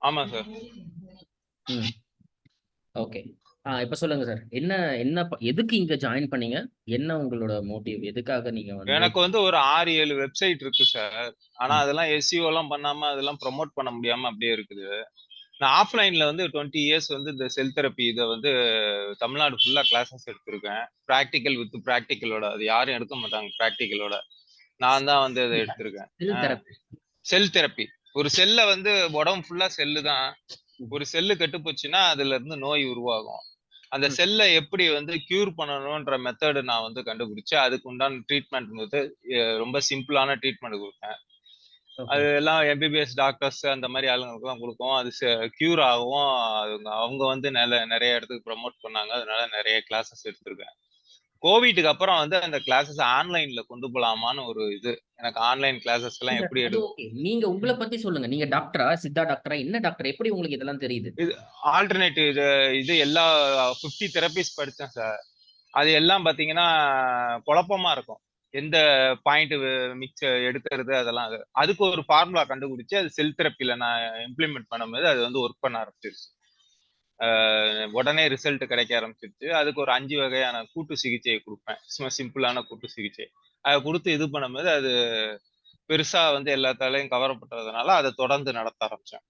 ஆமா சார். ம். ஓகே. இப்ப சொல்லுங்க சார். என்ன என்ன எதுக்கு இங்க ஜாயின் பண்ணீங்க? என்ன உங்களோட மோட்டிவ்? எதுக்காக நீங்க வந்து எனக்கு வந்து ஒரு 6, 7 வெப்சைட் இருக்கு சார். ஆனா ம். அதெல்லாம் எஸ்இஓ எல்லாம் பண்ணாம அதெல்லாம் ப்ரமோட் பண்ண முடியாம அப்படியே இருக்குது. நான் ஆஃப்லைன்ல வந்து 20 இயர்ஸ் வந்து இந்த செல் தெரப்பி இதை வந்து தமிழ்நாடு ஃபுல்லா கிளாஸஸ் எடுத்திருக்கேன். ப்ராக்டிக்கல் வித் ப்ராக்டிக்கலோட. அது யாரும் எடுக்க மாட்டாங்க ப்ராக்டிக்கலோட. நான் தான் வந்து அதை எடுத்திருக்கேன். செல் தெரப்பி. செல் தெரப்பி. ஒரு செல்ல வந்து உடம்பு ஃபுல்லா செல்லு தான். ம். ஒரு செல்லு கெட்டு போச்சுன்னா அதுல இருந்து நோய் உருவாகும். அந்த ம். செல்ல எப்படி வந்து கியூர் பண்ணணும்ன்ற மெத்தட் நான் வந்து கண்டுபிடிச்சேன். அதுக்கு உண்டான ட்ரீட்மெண்ட் வந்து ரொம்ப சிம்பிளான ட்ரீட்மெண்ட் கொடுத்தேன். ஓகே. அது எல்லாம் எம்பிபிஎஸ் டாக்டர்ஸ் அந்த மாதிரி ஆளுங்களுக்குலாம் கொடுக்கும். அது கியூர் ஆகும். அவங்க வந்து நிறைய இடத்துக்கு ப்ரமோட் பண்ணாங்க. அதனால நிறைய கிளாஸஸ் எடுத்திருக்கேன். கோவிட்டுக்கு அப்புறம் வந்து அந்த கிளாஸஸ் ஆன்லைன்ல கொண்டு போலாமான்னு ஒரு இது. எனக்கு ஆன்லைன் கிளாஸஸ் எல்லாம் சார் எப்படி அது ஓகே. நீங்க உங்கள பத்தி சொல்லுங்க. நீங்க டாக்டரா? சித்தா டாக்டரா? என்ன டாக்டர்? எப்படி உங்களுக்கு இதெல்லாம் தெரியுது? இது ஆல்டர்னேட்டிவ் இது எல்லா 50 தெரபிஸ் படிச்சேன் சார். அது எல்லாம் பாத்தீங்கன்னா குழப்பமா இருக்கும். எந்த பாயிண்ட் மிக்ஸ் எடுக்கிறது அதெல்லாம் அதுக்கு ஒரு ஃபார்முலா கண்டுபிடிச்சு அது செல் தெரப்பில நான் இம்ப்ளிமெண்ட் பண்ணும்போது அது வந்து ஒர்க் பண்ண ஆரம்பிச்சிருச்சு. உடனே ரிசல்ட் கிடைக்க ஆரம்பிச்சிருச்சு. அதுக்கு ஒரு 5 வகையான கூட்டு சிகிச்சை கொடுப்பேன். சும்மா சிம்பிளான கூட்டு சிகிச்சை. அதை கொடுத்து இது பண்ணும்போது அது பெருசா வந்து எல்லாத்தாலையும் கவரப்பட்டதுனால அதை தொடர்ந்து நடத்த ஆரம்பிச்சேன்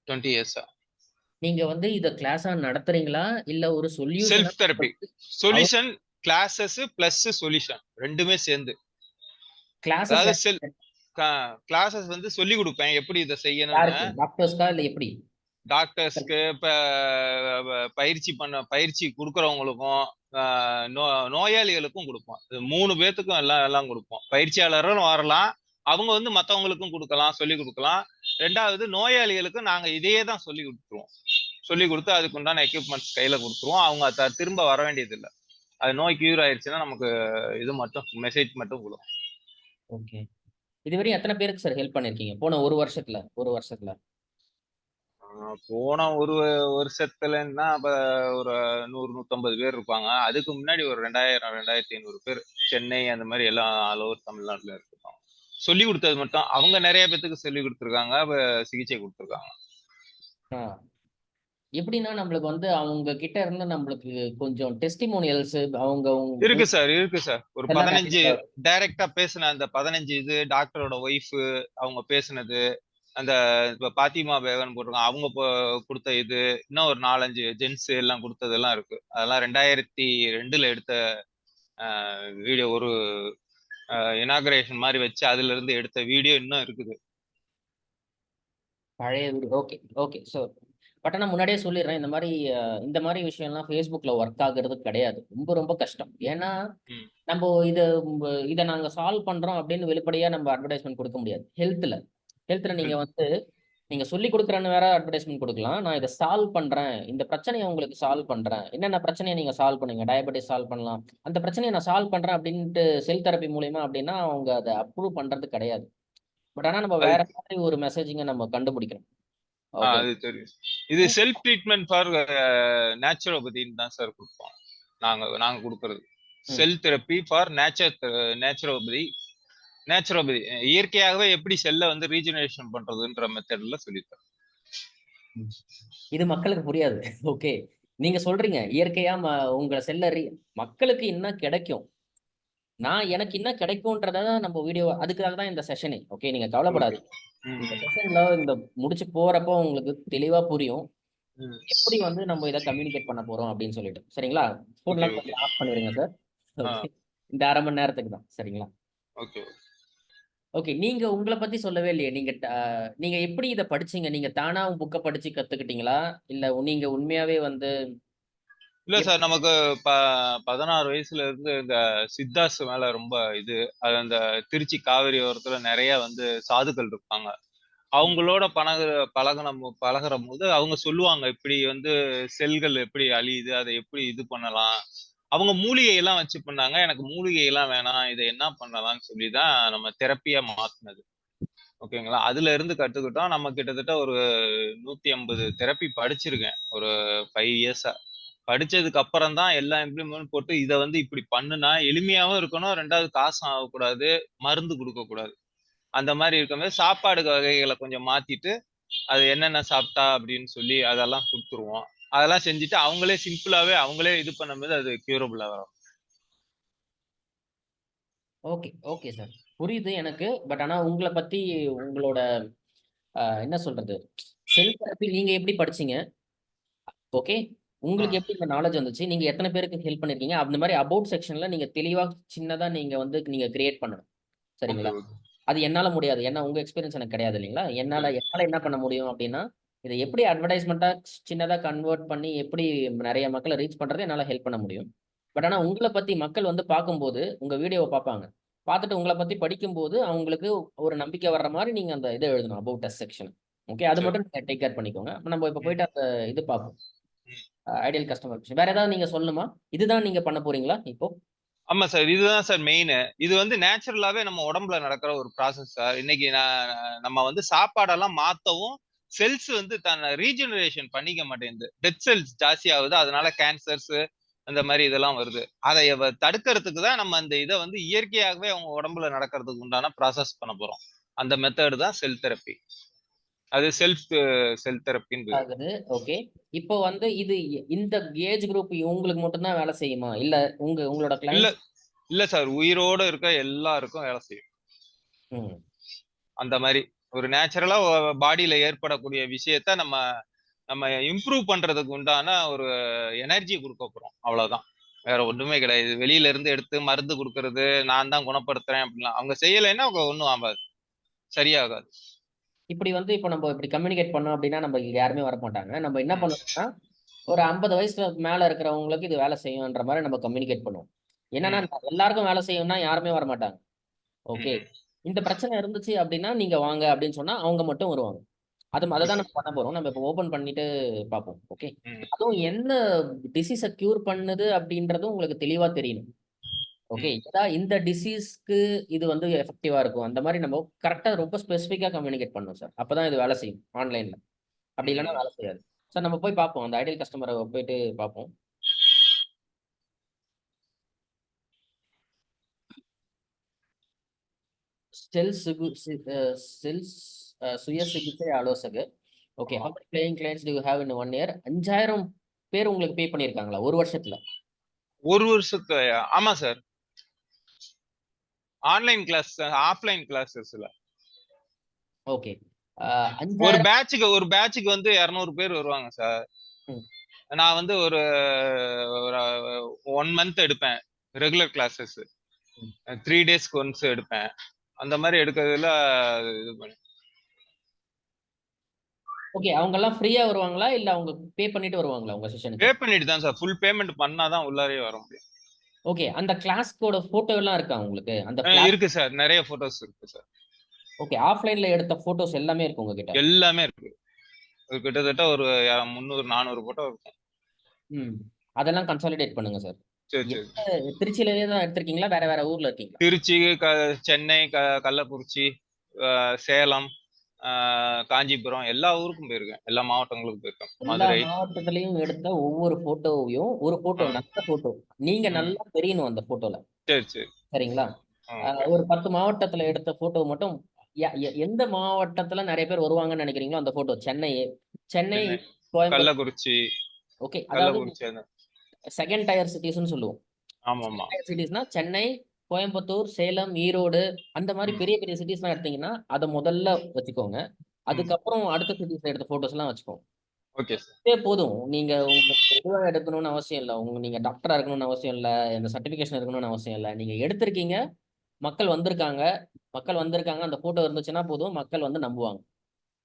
20 இயர்ஸா. நீங்க வந்து இத கிளாஸா நடத்துறீங்களா? இல்ல ஒரு சொல்யூஷனா self therapy. Solution, classes plus solution ரெண்டுமே சேர்ந்து. கிளாஸஸ் அதாவது கிளாஸஸ் வந்து சொல்லி கொடுப்பேன் எப்படி இதை செய்யணும்னு. யாருக்கு? டாக்டர்ஸ்க்கா? இல்ல எப்படி? டாக்டர்ஸ்க்கு இப்ப பயிற்சி கொடுக்கறவங்களுக்கும் நோயாளிகளுக்கும் கொடுப்போம். இது 3 பேத்துக்கும் எல்லாம் எல்லாம் கொடுப்போம். பயிற்சியாளரும் வரலாம். அவங்க வந்து மத்தவங்களுக்கும் கொடுக்கலாம், சொல்லி கொடுக்கலாம். 2வது நோயாளிகளுக்கு நாங்க இதையே தான் சொல்லி கொடுத்துருவோம். சொல்லி கொடுத்து அதுக்கு உண்டான எக்யூப்மெண்ட்ஸ் கையில கொடுத்துருவோம். அவங்க திரும்ப வர வேண்டியது இல்லை. அது நோய் கியூர் ஆயிடுச்சுன்னா நமக்கு இது மட்டும் மெசேஜ் மட்டும் கொடுக்கும். ஓகே. இதுவரையும் எத்தன பேருக்கு சார் ஹெல்ப் பண்ணியிருக்கீங்க? போன 1 வருஷத்துல 1 வருஷத்துல. போன ஒரு வருஷத்துலன்னா அப்ப ஒரு 100, 150 பேர் இருப்பாங்க. அதுக்கு முன்னாடி ஒரு 2000, 2500 பேர் சென்னை அந்த மாதிரி எல்லாம் ஆல் ஓவர் தமிழ்நாட்டுல இருக்கோம். சொல்லி கொடுத்தது மட்டும் அவங்க நிறைய பேத்துக்கு சொல்லி கொடுத்துருக்காங்க. சிகிச்சை கொடுத்துருக்காங்க. ஆ. எப்படின்னா நம்மளுக்கு வந்து அவங்க கிட்ட இருந்து நம்மளுக்கு கொஞ்சம் டெஸ்டிமோனியல்ஸ் அவங்க இருக்கு சார், இருக்கு சார். ஒரு இதெல்லாம் நிறைய 15 டைரக்டா பேசின அந்த 15 இது டாக்டரோட ஒய்ஃப் அவங்க பேசுனது. அந்த இப்ப பாத்திமா பேகன் போட்டிருக்காங்க. அவங்க கொடுத்த இது இன்னும் ஒரு 4, 5 ஜென்ஸ் எல்லாம் கொடுத்ததெல்லாம் இருக்கு. அதெல்லாம் 2002ல எடுத்த வீடியோ. ஒரு இனாகரேஷன் மாதிரி வச்சு அதுல இருந்து எடுத்த வீடியோ இன்னும் இருக்குது. பழைய வீடியோ. Okay, okay. பட் ஆனா முன்னாடியே சொல்லிடுறேன். இந்த மாரி விஷயம்லாம் Facebookல ஒர்க் ஆகுறது கிடையாது. ரொம்ப ரொம்ப கஷ்டம். ஏன்னா, ம், நம்போ இத நாங்க சால்வ் பண்றோம் அப்படின்னு வெளிப்படையா நம்ம அட்வர்டைஸ்மென்ட் குடுக்க முடியாது. ஹெல்த்ல நீங்க ம். வந்து நீங்க சொல்லிக் குடுக்குறேன்னு வேற அட்வர்டைஸ்மென்ட் குடுக்கலாம். நான் இத சால்வ் பண்றேன். இந்த பிரச்சனைய உங்களுக்கு சால்வ் பண்றேன். என்னென்ன பிரச்சனைய நீங்க சால்வ் பண்ணுவீங்க? டயபெட்டிஸ் சால்வ் பண்ணலாம். அந்த பிரச்சனைய நான் சால்வ் பண்றேன் அப்படின்ட்டு செல் தெரப்பி மூலியமா அப்படின்னா, அவங்க அத அப்ரூவ் பண்றது கிடையாது. பட் ஆனா நம்ம அது வேற மாதிரி ஒரு மெசேஜிங்க நம்ம கண்டுபிடிக்கணும். ஓகே. அது தெரியும். இது செல்ஃப் ட்ரீட்மெண்ட் ஃபார் நேச்சுரோபதின்னு தான் சார் கொடுப்போம். நாங்க நாங்க கொடுக்கறது ம். செல் தெரப்பி ஃபார் நேச்சுரோபதி. நேச்சுரோபதி இயற்கையாகவே எப்படி செல்லை வந்து ரீஜெனரேஷன் பண்றதுன்ற மெத்தட்ல சொல்லித்தரோம். ம். இது மக்களுக்கு புரியாது. ஓகே. நீங்க சொல்றீங்க, இயற்கையா உங்க மக்களுக்கு என்ன கிடைக்கும்? எனக்கு என்ன கிடைக்கும்ன்றத தான் நம்ம வீடியோ அதுக்காக தான் இந்த செஷனே. ஓகே. நீங்க ஓகே. கவலைப்படாதீங்க. இந்த ம், செஷன்ல முடிச்சு போறப்போ உங்களுக்கு தெளிவா புரியும். ம். எப்படி வந்து நம்ம இத கம்யூனிகேட் பண்ண போறோம் அப்படின்னு சொல்லிட்டு. சரிங்களா? ஓகே, ஃபோன்லாம் ஓகே. கொஞ்சம் ஆஃப் பண்ணிருங்க சார். ஆ, ஓகே. இந்த 1/2 மணி நேரத்துக்கு தான். சரிங்களா? ஓகே. ஓகே. நீங்க உங்கள பத்தி சொல்லவே இல்லையே. நீங்க எப்படி இத படிச்சீங்க? நீங்க தானா புக்க படிச்சு கத்துக்கிட்டீங்களா? இல்ல நீங்க உண்மையாவே வந்து இல்ல எப் சார், நமக்கு ப 16 வயசுல இருந்து இந்த சித்தாஸ் மேல ரொம்ப இது. அது அந்த திருச்சி காவிரி ஓரத்துல நிறைய வந்து சாதுக்கள் இருப்பாங்க. ம். அவங்களோட பழகுற போது அவங்க சொல்லுவாங்க இப்படி வந்து செல்கள் எப்படி அழியுது, அதை எப்படி இது பண்ணலாம். அவங்க மூலிகை எல்லாம் வச்சு பண்ணாங்க. எனக்கு மூலிகை எல்லாம் வேணாம், இதை என்ன பண்ணலாம்னு சொல்லி தான் நம்ம தெரப்பியா மாத்துனது. ஓகேங்களா? அதுல இருந்து கத்துக்கிட்டோம். நம்ம கிட்டத்தட்ட ஒரு 150 தெரப்பி படிச்சிருக்கேன் ஒரு 5 இயர்ஸா. படிச்சதுக்கு அப்புறம் தான் எல்லா இம்ப்ளிமெண்ட் போட்டு இதை வந்து இப்படி பண்ணுனா எளிமையாவும் இருக்கணும். 2வது காசும் ஆகக்கூடாது. மருந்து கொடுக்க கூடாது. அந்த மாதிரி இருக்கும்போது சாப்பாடு வகைகளை கொஞ்சம் மாத்திட்டு அது என்னென்ன சாப்பிட்டா அப்படின்னு சொல்லி அதெல்லாம் கொடுத்துருவோம். அதெல்லாம் செஞ்சுட்டு அவங்களே சிம்பிளாவே அவங்களே இது பண்ணும்போது அது கியூரபிளா வரும். Okay, okay sir. புரியுது எனக்கு. பட் ஆனா உங்கள பத்தி உங்களோட என்ன சொல்றது? செல் தெரப்பி நீங்க எப்படி படிச்சீங்க? ஓகே. ஆ, உங்களுக்கு எப்படி இந்த நாலேட்ஜ் வந்துச்சு? நீங்க எத்தன பேருக்கு ஹெல்ப் பண்ணியிருக்கீங்க? அந்த மாரி அபௌட் செக்ஷன்ல நீங்க தெளிவா சின்னதா நீங்க வந்து நீங்க கிரியேட் பண்ணணும். ஓகே, சரிங்களா? ஓகே. அது என்னால முடியாது. ஏன்னா உங்க எக்ஸ்பீரியன்ஸ் எனக்கு கிடையாது இல்லைங்களா? என்னால சரி, என்னால என்ன பண்ண முடியும் அப்டின்னா, இத எப்படி அட்வர்டைஸ்மென்ட்டா சின்னதா கன்வெர்ட் பண்ணி எப்படி நெறைய மக்கள ரீச் பண்றது என்னால ஹெல்ப் பண்ண முடியும். பட் ஆனா உங்கள பத்தி மக்கள் வந்து பார்க்கும்போது, உங்க வீடியோவ பார்ப்பாங்க. பார்த்துட்டு உங்கள பத்தி படிக்கும்போது, அவங்களுக்கு ஒரு நம்பிக்கை வர்ற மாரி நீங்க அந்த இத எழுதணும். About us section. ஓகே. அது சரி. மட்டும் நீங்க டேக் கேர் பண்ணிக்கோங்க. நம்ம இப்ப ம், போயிட்டு அந்த இது பார்ப்போம். ம். Ideal customer acquisition. வேற ஏதாவது நீங்க சொல்லணுமா? இதுதான் நீங்க பண்ண போறீங்களா இப்போ? ஆமா சார். இதுதான் சார் மெயினு. இது வந்து நேச்சுரலாவே நம்ம உடம்புல நடக்கிற ஒரு ப்ராசஸ் சார். இன்னைக்கு நம்ம வந்து சாப்பாடெல்லாம் மாத்தவும், செல்ஸ் வந்து தன்னை ரீஜெனரேஷன் பண்ணிக்க மாட்டேங்குது. டெத் செல்ஸ் ஜாஸ்தி ஆகுது. அதனால கேன்சர்ஸ் அந்த மாரி இதெல்லாம் வருது. அதை தடுக்கிறதுக்கு தான் நம்ம அந்த இத வந்து இயற்கையாகவே அவங்க உடம்புல நடக்கிறதுக்கு உண்டான ப்ராசஸ் பண்ண போறோம். அந்த மெத்தட் தான் செல் தெரப்பி. அது செல் தெரப்பின்னு பேரு. ஆகுது. ஓகே. இப்போ வந்து இது இந்த ஏஜ் குரூப் இவங்களுக்கு மட்டும் தான் வேலை செய்யுமா? இல்ல உங்களோட இல்ல கிளையண்ட்ஸ் இல்ல சார். உயிரோட இருக்க எல்லாருக்கும் வேலை செய்யும். ம். அந்த மாரி ஒரு நேச்சுரலா பாடியில ஏற்படக்கூடிய விஷயத்த நம்ம நம்ம இம்ப்ரூவ் பண்றதுக்கு உண்டான ஒரு எனர்ஜி குடுக்க போறோம். அவ்வளவுதான். வேற ஒண்ணுமே கிடையாது. வெளியில இருந்து எடுத்து மருந்து குடுக்கறது, நான் தான் குணப்படுத்துறேன் அப்படிலாம் அவங்க செய்யலைன்னா அவங்க ஒண்ணும் ஆகாது. சரியாகாது. இப்படி வந்து இப்ப நம்ம இப்படி கம்யூனிகேட் பண்ணோம் அப்படின்னா, நம்ம இங்க யாருமே வரமாட்டாங்க. நம்ம என்ன ம், பண்ணணும்னா, ஒரு 50 வயசுல மேல இருக்கிறவங்களுக்கு இது வேலை செய்யும்ன்ற மாரி நம்ம கம்யூனிகேட் பண்ணுவோம். என்னன்னா, ம், எல்லாருக்கும் வேலை செய்யும்னா யாருமே வரமாட்டாங்க. ஓகே. ம், இந்த பிரச்சனை இருந்துச்சு அப்படின்னா, நீங்க வாங்க அப்படின்னு சொன்னா, அவங்க மட்டும் வருவாங்க. அததான் ஓகே. நம்ம பண்ண போறோம். நம்ம இப்ப ஓப்பன் பண்ணிட்டு பார்ப்போம். ஓகே. ம், அதுவும் என்ன டிசீஸ கியூர் பண்ணுது அப்படின்றதும் உங்களுக்கு தெளிவா தெரியணும். ஓகே. ம், ஏதா இந்த டிசீஸ்க்கு இது வந்து எஃபெக்டிவா இருக்கும். அந்த மாரி நம்ம கரெக்ட்டா ரொம்ப ஸ்பெசிஃபிக்கா கம்யூனிகேட் பண்ணணும் சார். அப்பதான் இது வேலை செய்யும் ஆன்லைன்ல. அப்படி இல்லன்னா ம். வேலை செய்யாது. சார் நம்ம போய் பார்ப்போம். அந்த ஐடியல் கஸ்டமர போயிட்டு பார்ப்போம். செல் சிகு சி அ செல்ஸ் சுய சிகிச்சை ஆலோசகர். ஓகே. ஆமா. How many paying clients do you have in 1 year? 5000 பேர் உங்களுக்கு பே பண்ணியிருக்காங்களா? 1 வருஷத்துல? ஒரு வருஷத்து ஆமா சார். ஆன்லைன் கிளாஸ், ஆஃப்லைன் கிளாஸஸ்ல. ஓகே. அ 5000 ஒரு பேட்சுக்கு வந்து 200 பேர் வருவாங்க சார். ம், நான் வந்து ஒரு ஒரு 1 மந்த் எடுப்பேன். Regular classes. ம். 3 டேஸ்க்கு ஒன்ஸ் எடுப்பேன். அந்த மாரி எடுக்கிறதுல இது பண்ணி ஓகே. அவங்கலாம் ஃப்ரீயா வருவாங்களா? இல்ல அவங்க பே பண்ணிட்டு வருவாங்களா உங்க பே செஷனுக்கு? பண்ணிட்டு தான் சார். ஃபுல் பேமெண்ட் பண்ணா தான் உள்ளாரயே வர முடியும். ஓகே. அந்த கிளாஸ்க்கோட ஃபோட்டோ எல்லாம் இருக்கா உங்களுக்கு? அந்த கிளாஸ் இருக்கு சார். நெறைய ஃபோட்டோஸ் இருக்கு சார். ஓகே. ஆஃப்லைன்ல எடுத்த ஃபோட்டோஸ் எல்லாமே இருக்கு உங்ககிட்ட. எல்லாமே இருக்கு. ஒரு கிட்டத்தட்ட ஒரு 300, 400 ஃபோட்டோ இருக்கும். ம். அதெல்லாம் கன்சாலிடேட் பண்ணுங்க சார். சரி, சரி. திருச்சியிலேயே தான் எடுத்திருக்கீங்களா? வேற வேற ஊர்ல இருக்கீங்களா? திருச்சி, சென்னை, கள்ளக்குறிச்சி, சேலம், அ காஞ்சிபுரம் எல்லா ஊருக்கும் போயிருக்கேன். எல்லா மாவட்டங்களுக்கும் போயிருக்கேன். எல்லா மதுரை. மாவட்டத்திலயும் எடுத்த ஒவ்வொரு ஃபோட்டோவையும் ஒரு ஃபோட்டோ ம், நல்ல ஃபோட்டோ. நீங்க ம். நல்லா தெரியணும் அந்த ஃபோட்டோல. சரி, சரி. சரிங்களா? ஓகே. ஒரு 10 மாவட்டத்துல எடுத்த ஃபோட்டோ மட்டும் எந்த மாவட்டத்துல நெறைய பேர் வருவாங்கன்னு நெனைக்கிறீங்களோ அந்த ஃபோட்டோ. சென்னை, சென்னை, கோயம்புத்தூர் கள்ளக்குறிச்சி, ஓகே. அதாவது கள்ளக்குறிச்சி அந்த 2ண்ட் டயர் சிட்டீஸ்ன்னு சொல்லுவோம். ஆமாமா. 2ண்ட் டயர் சிட்டீஸ்னா சென்னை, கோயம்புத்தூர், சேலம், ஈரோடு அந்த மாரி ம். பெரிய பெரிய சிட்டீஸ்லாம் எடுத்தீங்கன்னா, அத முதல்ல வச்சுக்கோங்க. ம். அதுக்கப்புறம் அடுத்த சிட்டீஸ்ல எடுத்த ஃபோட்டோஸ்லாம் வச்சுக்கோங்க. Okay sir. இதே போதும். நீங்க உங்களுக்கு இதுவா எடுக்கணும்னு அவசியம் இல்ல. நீங்க டாக்டரா இருக்கணும்னு அவசியம் இல்ல. எந்த சர்டிஃபிகேஷன் இருக்கணும்னு அவசியம் இல்ல. நீங்க எடுத்திருக்கீங்க. மக்கள் வந்திருக்காங்க. மக்கள் வந்திருக்காங்க. அந்த ஃபோட்டோ இருந்துச்சுன்னா போதும். மக்கள் வந்து நம்புவாங்க.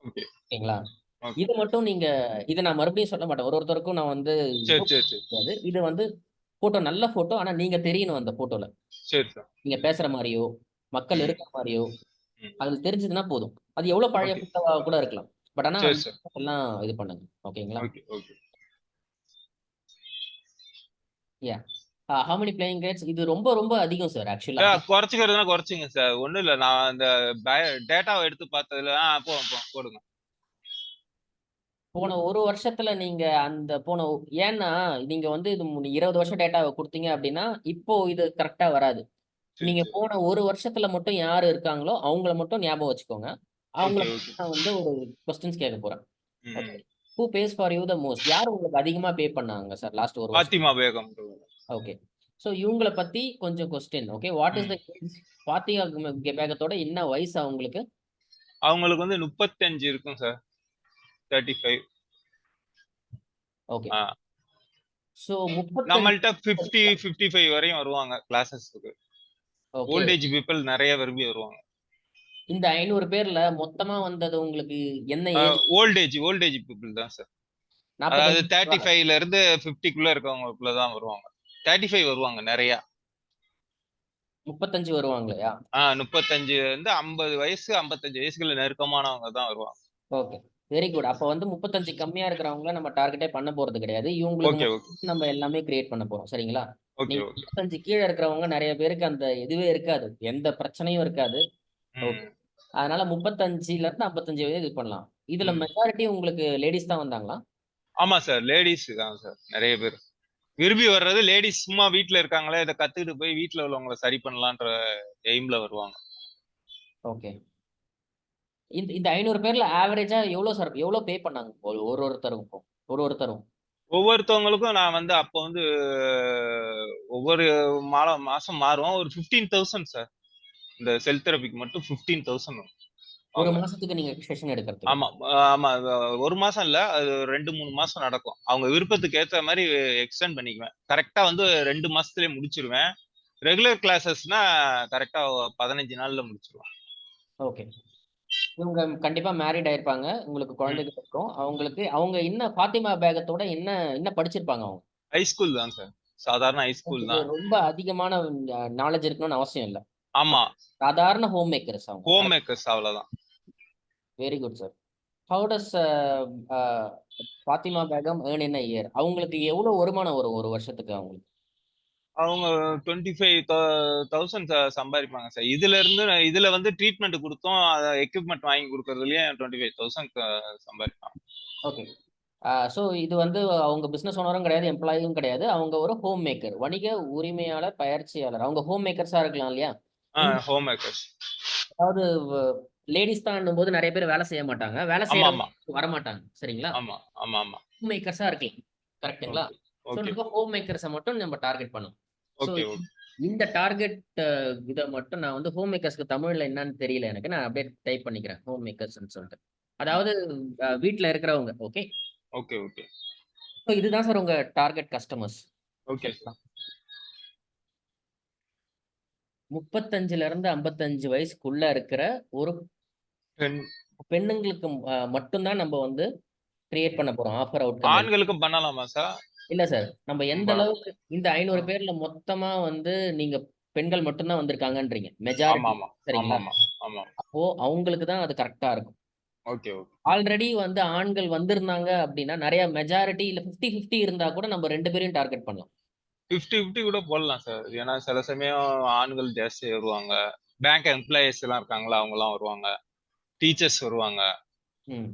ஓகே, ஓகேங்களா? ஓகே. இது மட்டும் நீங்க இத நான் மறுபடியும் சொல்ல மாட்டேன். ஒருத்தருக்கும் நான் வந்து சரி, சரி, சரி. முடியாது. இது வந்து ஃபோட்டோ நல்ல ஃபோட்டோ. ஆனா நீங்க தெரியணும் அந்த ஃபோட்டோல. சரி சார். நீங்க பேசுற மாரியோ, மக்கள் ம், இருக்கிற மாரியோ, ம். அதுல தெரிஞ்சதுன்னா போதும். அது எவ்வளவு பழைய ஓகே. ஃபோட்டோவா கூட இருக்கலாம். பட் ஆனா சரி அந்த சார். எல்லாம் இது பண்ணுங்க. ஓகேங்களா? Okay, okay. Yeah! How many playing grades இது ரொம்ப ரொம்ப அதிகம் சார் ஆக்சுவலா. குறைச்சுக்கிறதுனா குறைச்சுங்க சார். ஒண்ணும் இல்ல. நான் இந்த டேட்டாவ எடுத்து பார்த்ததுல போடுங்க. போன 1 வருஷத்துல நீங்க அந்த ஏன்னா நீங்க வந்து இது 20 வருஷம் டேட்டாவ குடுத்தீங்க அப்டின்னா, இப்போ இது கரெக்ட்டா வராது. சரி, நீங்க சரி. போன 1 வருஷத்துல மட்டும் யாரு இருக்காங்களோ, அவங்கள மட்டும் ஞாபகம் வச்சுக்கோங்க. அவங்கள ஓகே ஓகே. நான் வந்து ஒரு கொஸ்டின்ஸ் கேட்க போறேன். ஓகே. ம். Who pays for you the most? யார் உங்களுக்கு அதிகமா பே பண்ணாங்க சார் லாஸ்ட் 1 வருஷம்? பாத்திமா பேகம். ஓகே. ஸோ இவங்கள பத்தி கொஞ்சம் கொஸ்டின். ஓகே. வாட் இஸ் ம். The age? ஃபாத்திமா பேகத்தோட என்ன வயசு அவங்களுக்கு? அவங்களுக்கு வந்து 35 இருக்கும் சார். 35. ஓகே. ஆ. ஸோ 35. நம்மள்ட்ட 50, 55 வரையும் வருவாங்க கிளாஸஸ்க்கு. ஓகே. ஓல்ட் ஏஜ் பீப்பிள் நெறைய விரும்பி வருவாங்க. இந்த 500 பேர்ல மொத்தமா வந்தது உங்களுக்கு என்ன ஏஜ்? ஓல்ட் ஏஜ் பீப்பிள் தான் சார். அதாவது 45 35ல இருந்து 50க்குள்ள இருக்கவங்களுக்குள்ள தான் வருவாங்க. 35 வருவாங்க நெறைய. 35 வருவாங்களையா? 35 வந்து 50 வயசு, 55 வயசுக்குள்ள நெருக்கமானவங்க தான் வருவாங்க. ஓகே. Very good. அப்ப வந்து 35 கம்மியா இருக்கிறவங்கள நம்ம டார்கெட்டே பண்ண போறது கிடையாது. இவங்களுக்கு ஓகே, ஓகே. மட்டும் நம்ம எல்லாமே கிரியேட் பண்ண போறோம். சரிங்களா? ஓகே, நீங்க ஓகே. 35 கீழ இருக்கிறவங்க நெறைய பேருக்கு அந்த இதுவே இருக்காது. எந்த பிரச்சனையும் இருக்காது. ஓகே. ம். அதனால 35ல இருந்து 55 வரையும் இது பண்ணலாம். இதுல ம். மெஜாரிட்டி உங்களுக்கு லேடீஸ் தான் வந்தாங்களா? ஆமா சார். லேடீஸ் தான் சார் நெறைய பேர். விரும்பி வர்றது லேடீஸ் சும்மா வீட்ல இருக்காங்களே, இத கத்துக்கிட்டு போய் வீட்ல உள்ளவங்கள சரி பண்ணலான்ற எய்ம்ல வருவாங்க. ஓகே. இந்த 500 பேர்ல ஆவரேஜா எவ்வளோ சார் எவ்வளோ பே பண்ணாங்க? ஒருத்தருக்கும். ஒருத்தரும். ஒவ்வொருத்தவங்களுக்கும் நான் வந்து அப்ப வந்து ஒவ்வொரு மாசம் மாறும். ஒரு 15,000 சார். இந்த செல் தெரபிக்கு மட்டும் 15,000 ஒரு வாங்குவேன். மாசத்துக்கு நீங்க செஷன் எடுக்கிறதுக்கு. ஆமா. ஆமா. 1 மாசம் இல்ல. அது 2, 3 மாசம் நடக்கும். அவங்க விருப்பத்துக்கு ஏத்த மாரி எக்ஸ்டெண்ட் பண்ணிக்குவேன். கரெக்ட்டா வந்து 2 மாசத்திலேயே முடிச்சிருவேன். ரெகுலர் கிளாஸஸ்னா கரெக்ட்டா 15 நாள்ல முடிச்சிருவேன். ஓகே. இவங்க கண்டிப்பா மேரிட் ஆயிருப்பாங்க. உங்களுக்கு ம். குழந்தைகள் இருக்கும். அவங்க என்ன ஃபாத்திமா பேகத்தோட என்ன என்ன படிச்சிருப்பாங்க அவங்க? ஹை ஸ்கூல் தான் சார். சாதாரண ஹை ஸ்கூல் அவங்களுக்கு தான். ரொம்ப அதிகமான நாலேட்ஜ் இருக்கணும்னு அவசியம் இல்ல. ஆமா. சாதாரண ஹோம் மேக்கர்ஸ் அவங்க. Home correct. மேக்கர்ஸ் அவ்வளவுதான். Very good sir. How does a Fatima Begum earn in a year? அவங்களுக்கு எவ்வளவு வருமானம் வரும் ஒரு வருஷத்துக்கு அவங்களுக்கு? அவங்க 25,000 சம்பாரிப்பாங்க சார். இதுல வந்து ட்ரீட்மெண்ட் குடுத்தோம். எக்விப்மென்ட் வாங்கி குடுக்கறதுலயே 25,000 சம்பாரிப்பாங்க. ஓகே. ஸோ இது வந்து அவங்க பிசினஸ் ஓனரும் கிடையாது, எம்ப்ளாயியும் கிடையாது. அவங்க ஒரு ஹோம் மேக்கர். வணிக உரிமையாளர், பயிற்சியாளர். அவங்க ஹோம் மேக்கர்ஸா இருக்கலாம் இல்லையா? இந்த ஹோம் மேக்கர்ஸ். அதாவது லேடீஸ் தான்னும்போது நெறைய பேர் வேலை செய்ய மாட்டாங்க. வேலை ஆமாமா. செய்றவங்க வரமாட்டாங்க. சரிங்களா? ஆமா. ஆமாமா. ஹோம் மேக்கர்ஸா இருக்கலாம். கரெக்ட்டுங்களா? ஓகே. So okay. நம்ம ஹோம் மேக்கர்ஸ மட்டும் நம்ம டார்கெட் பண்ணணும். So okay. ஓகே. இந்த டார்கெட் இத மட்டும் நான் வந்து ஹோம் மேக்கர்ஸ்க்கு தமிழ்ல என்னன்னு தெரியல எனக்கு. நான் அப்படியே டைப் பண்ணிக்கிறேன். ஹோம் மேக்கர்ஸ்ன்னு சொல்லிட்டு. ம். அதாவது வீட்ல இருக்கிறவங்க. ஓகே. ஓகே. ஓகே. ஸோ இதுதான் சார் உங்க டார்கெட் கஸ்டமர்ஸ். ஓகே சரிங்களா? சார். 35ல இருந்து 55 வயசுக்குள்ள இருக்கிற ஒரு பெண் பெண்ணுங்களுக்கு மட்டும் தான் நம்ம வந்து கிரியேட் பண்ண போறோம். ஆஃபர் அவுட்கம் ஆண்களுக்கும் பண்ணலாமா சார்? இல்ல சார். நம்ம எந்த பண்ண அளவுக்கு இந்த 500 ம். பேர்ல மொத்தமா வந்து நீங்க பெண்கள் மட்டும் தான் வந்திருக்காங்கன்றீங்க. மெஜாரிட்டி. ஆமாமா. சரிங்களா? ஆமாமா. ஆமா. அப்போ அவங்களுக்கு தான் அது கரெக்ட்டா இருக்கும். ஓகே. ஓகே. ஆல்ரெடி வந்து ஆண்கள் வந்திருந்தாங்க அப்டின்னா, நெறைய மெஜாரிட்டி இல்ல 50, 50 இருந்தா கூட நம்ம 2 பேரையும் டார்கெட் பண்ணலாம். 50, 50 கூட போடலாம் சார். ஏன்னா சில சமயம் ஆண்கள் ஜாஸ்தியா வருவாங்க. பேங்க் எம்ப்ளாயீஸ் எல்லாம் இருக்காங்கல்ல, அவங்கலாம் வருவாங்க. டீச்சர்ஸ் வருவாங்க. ம்.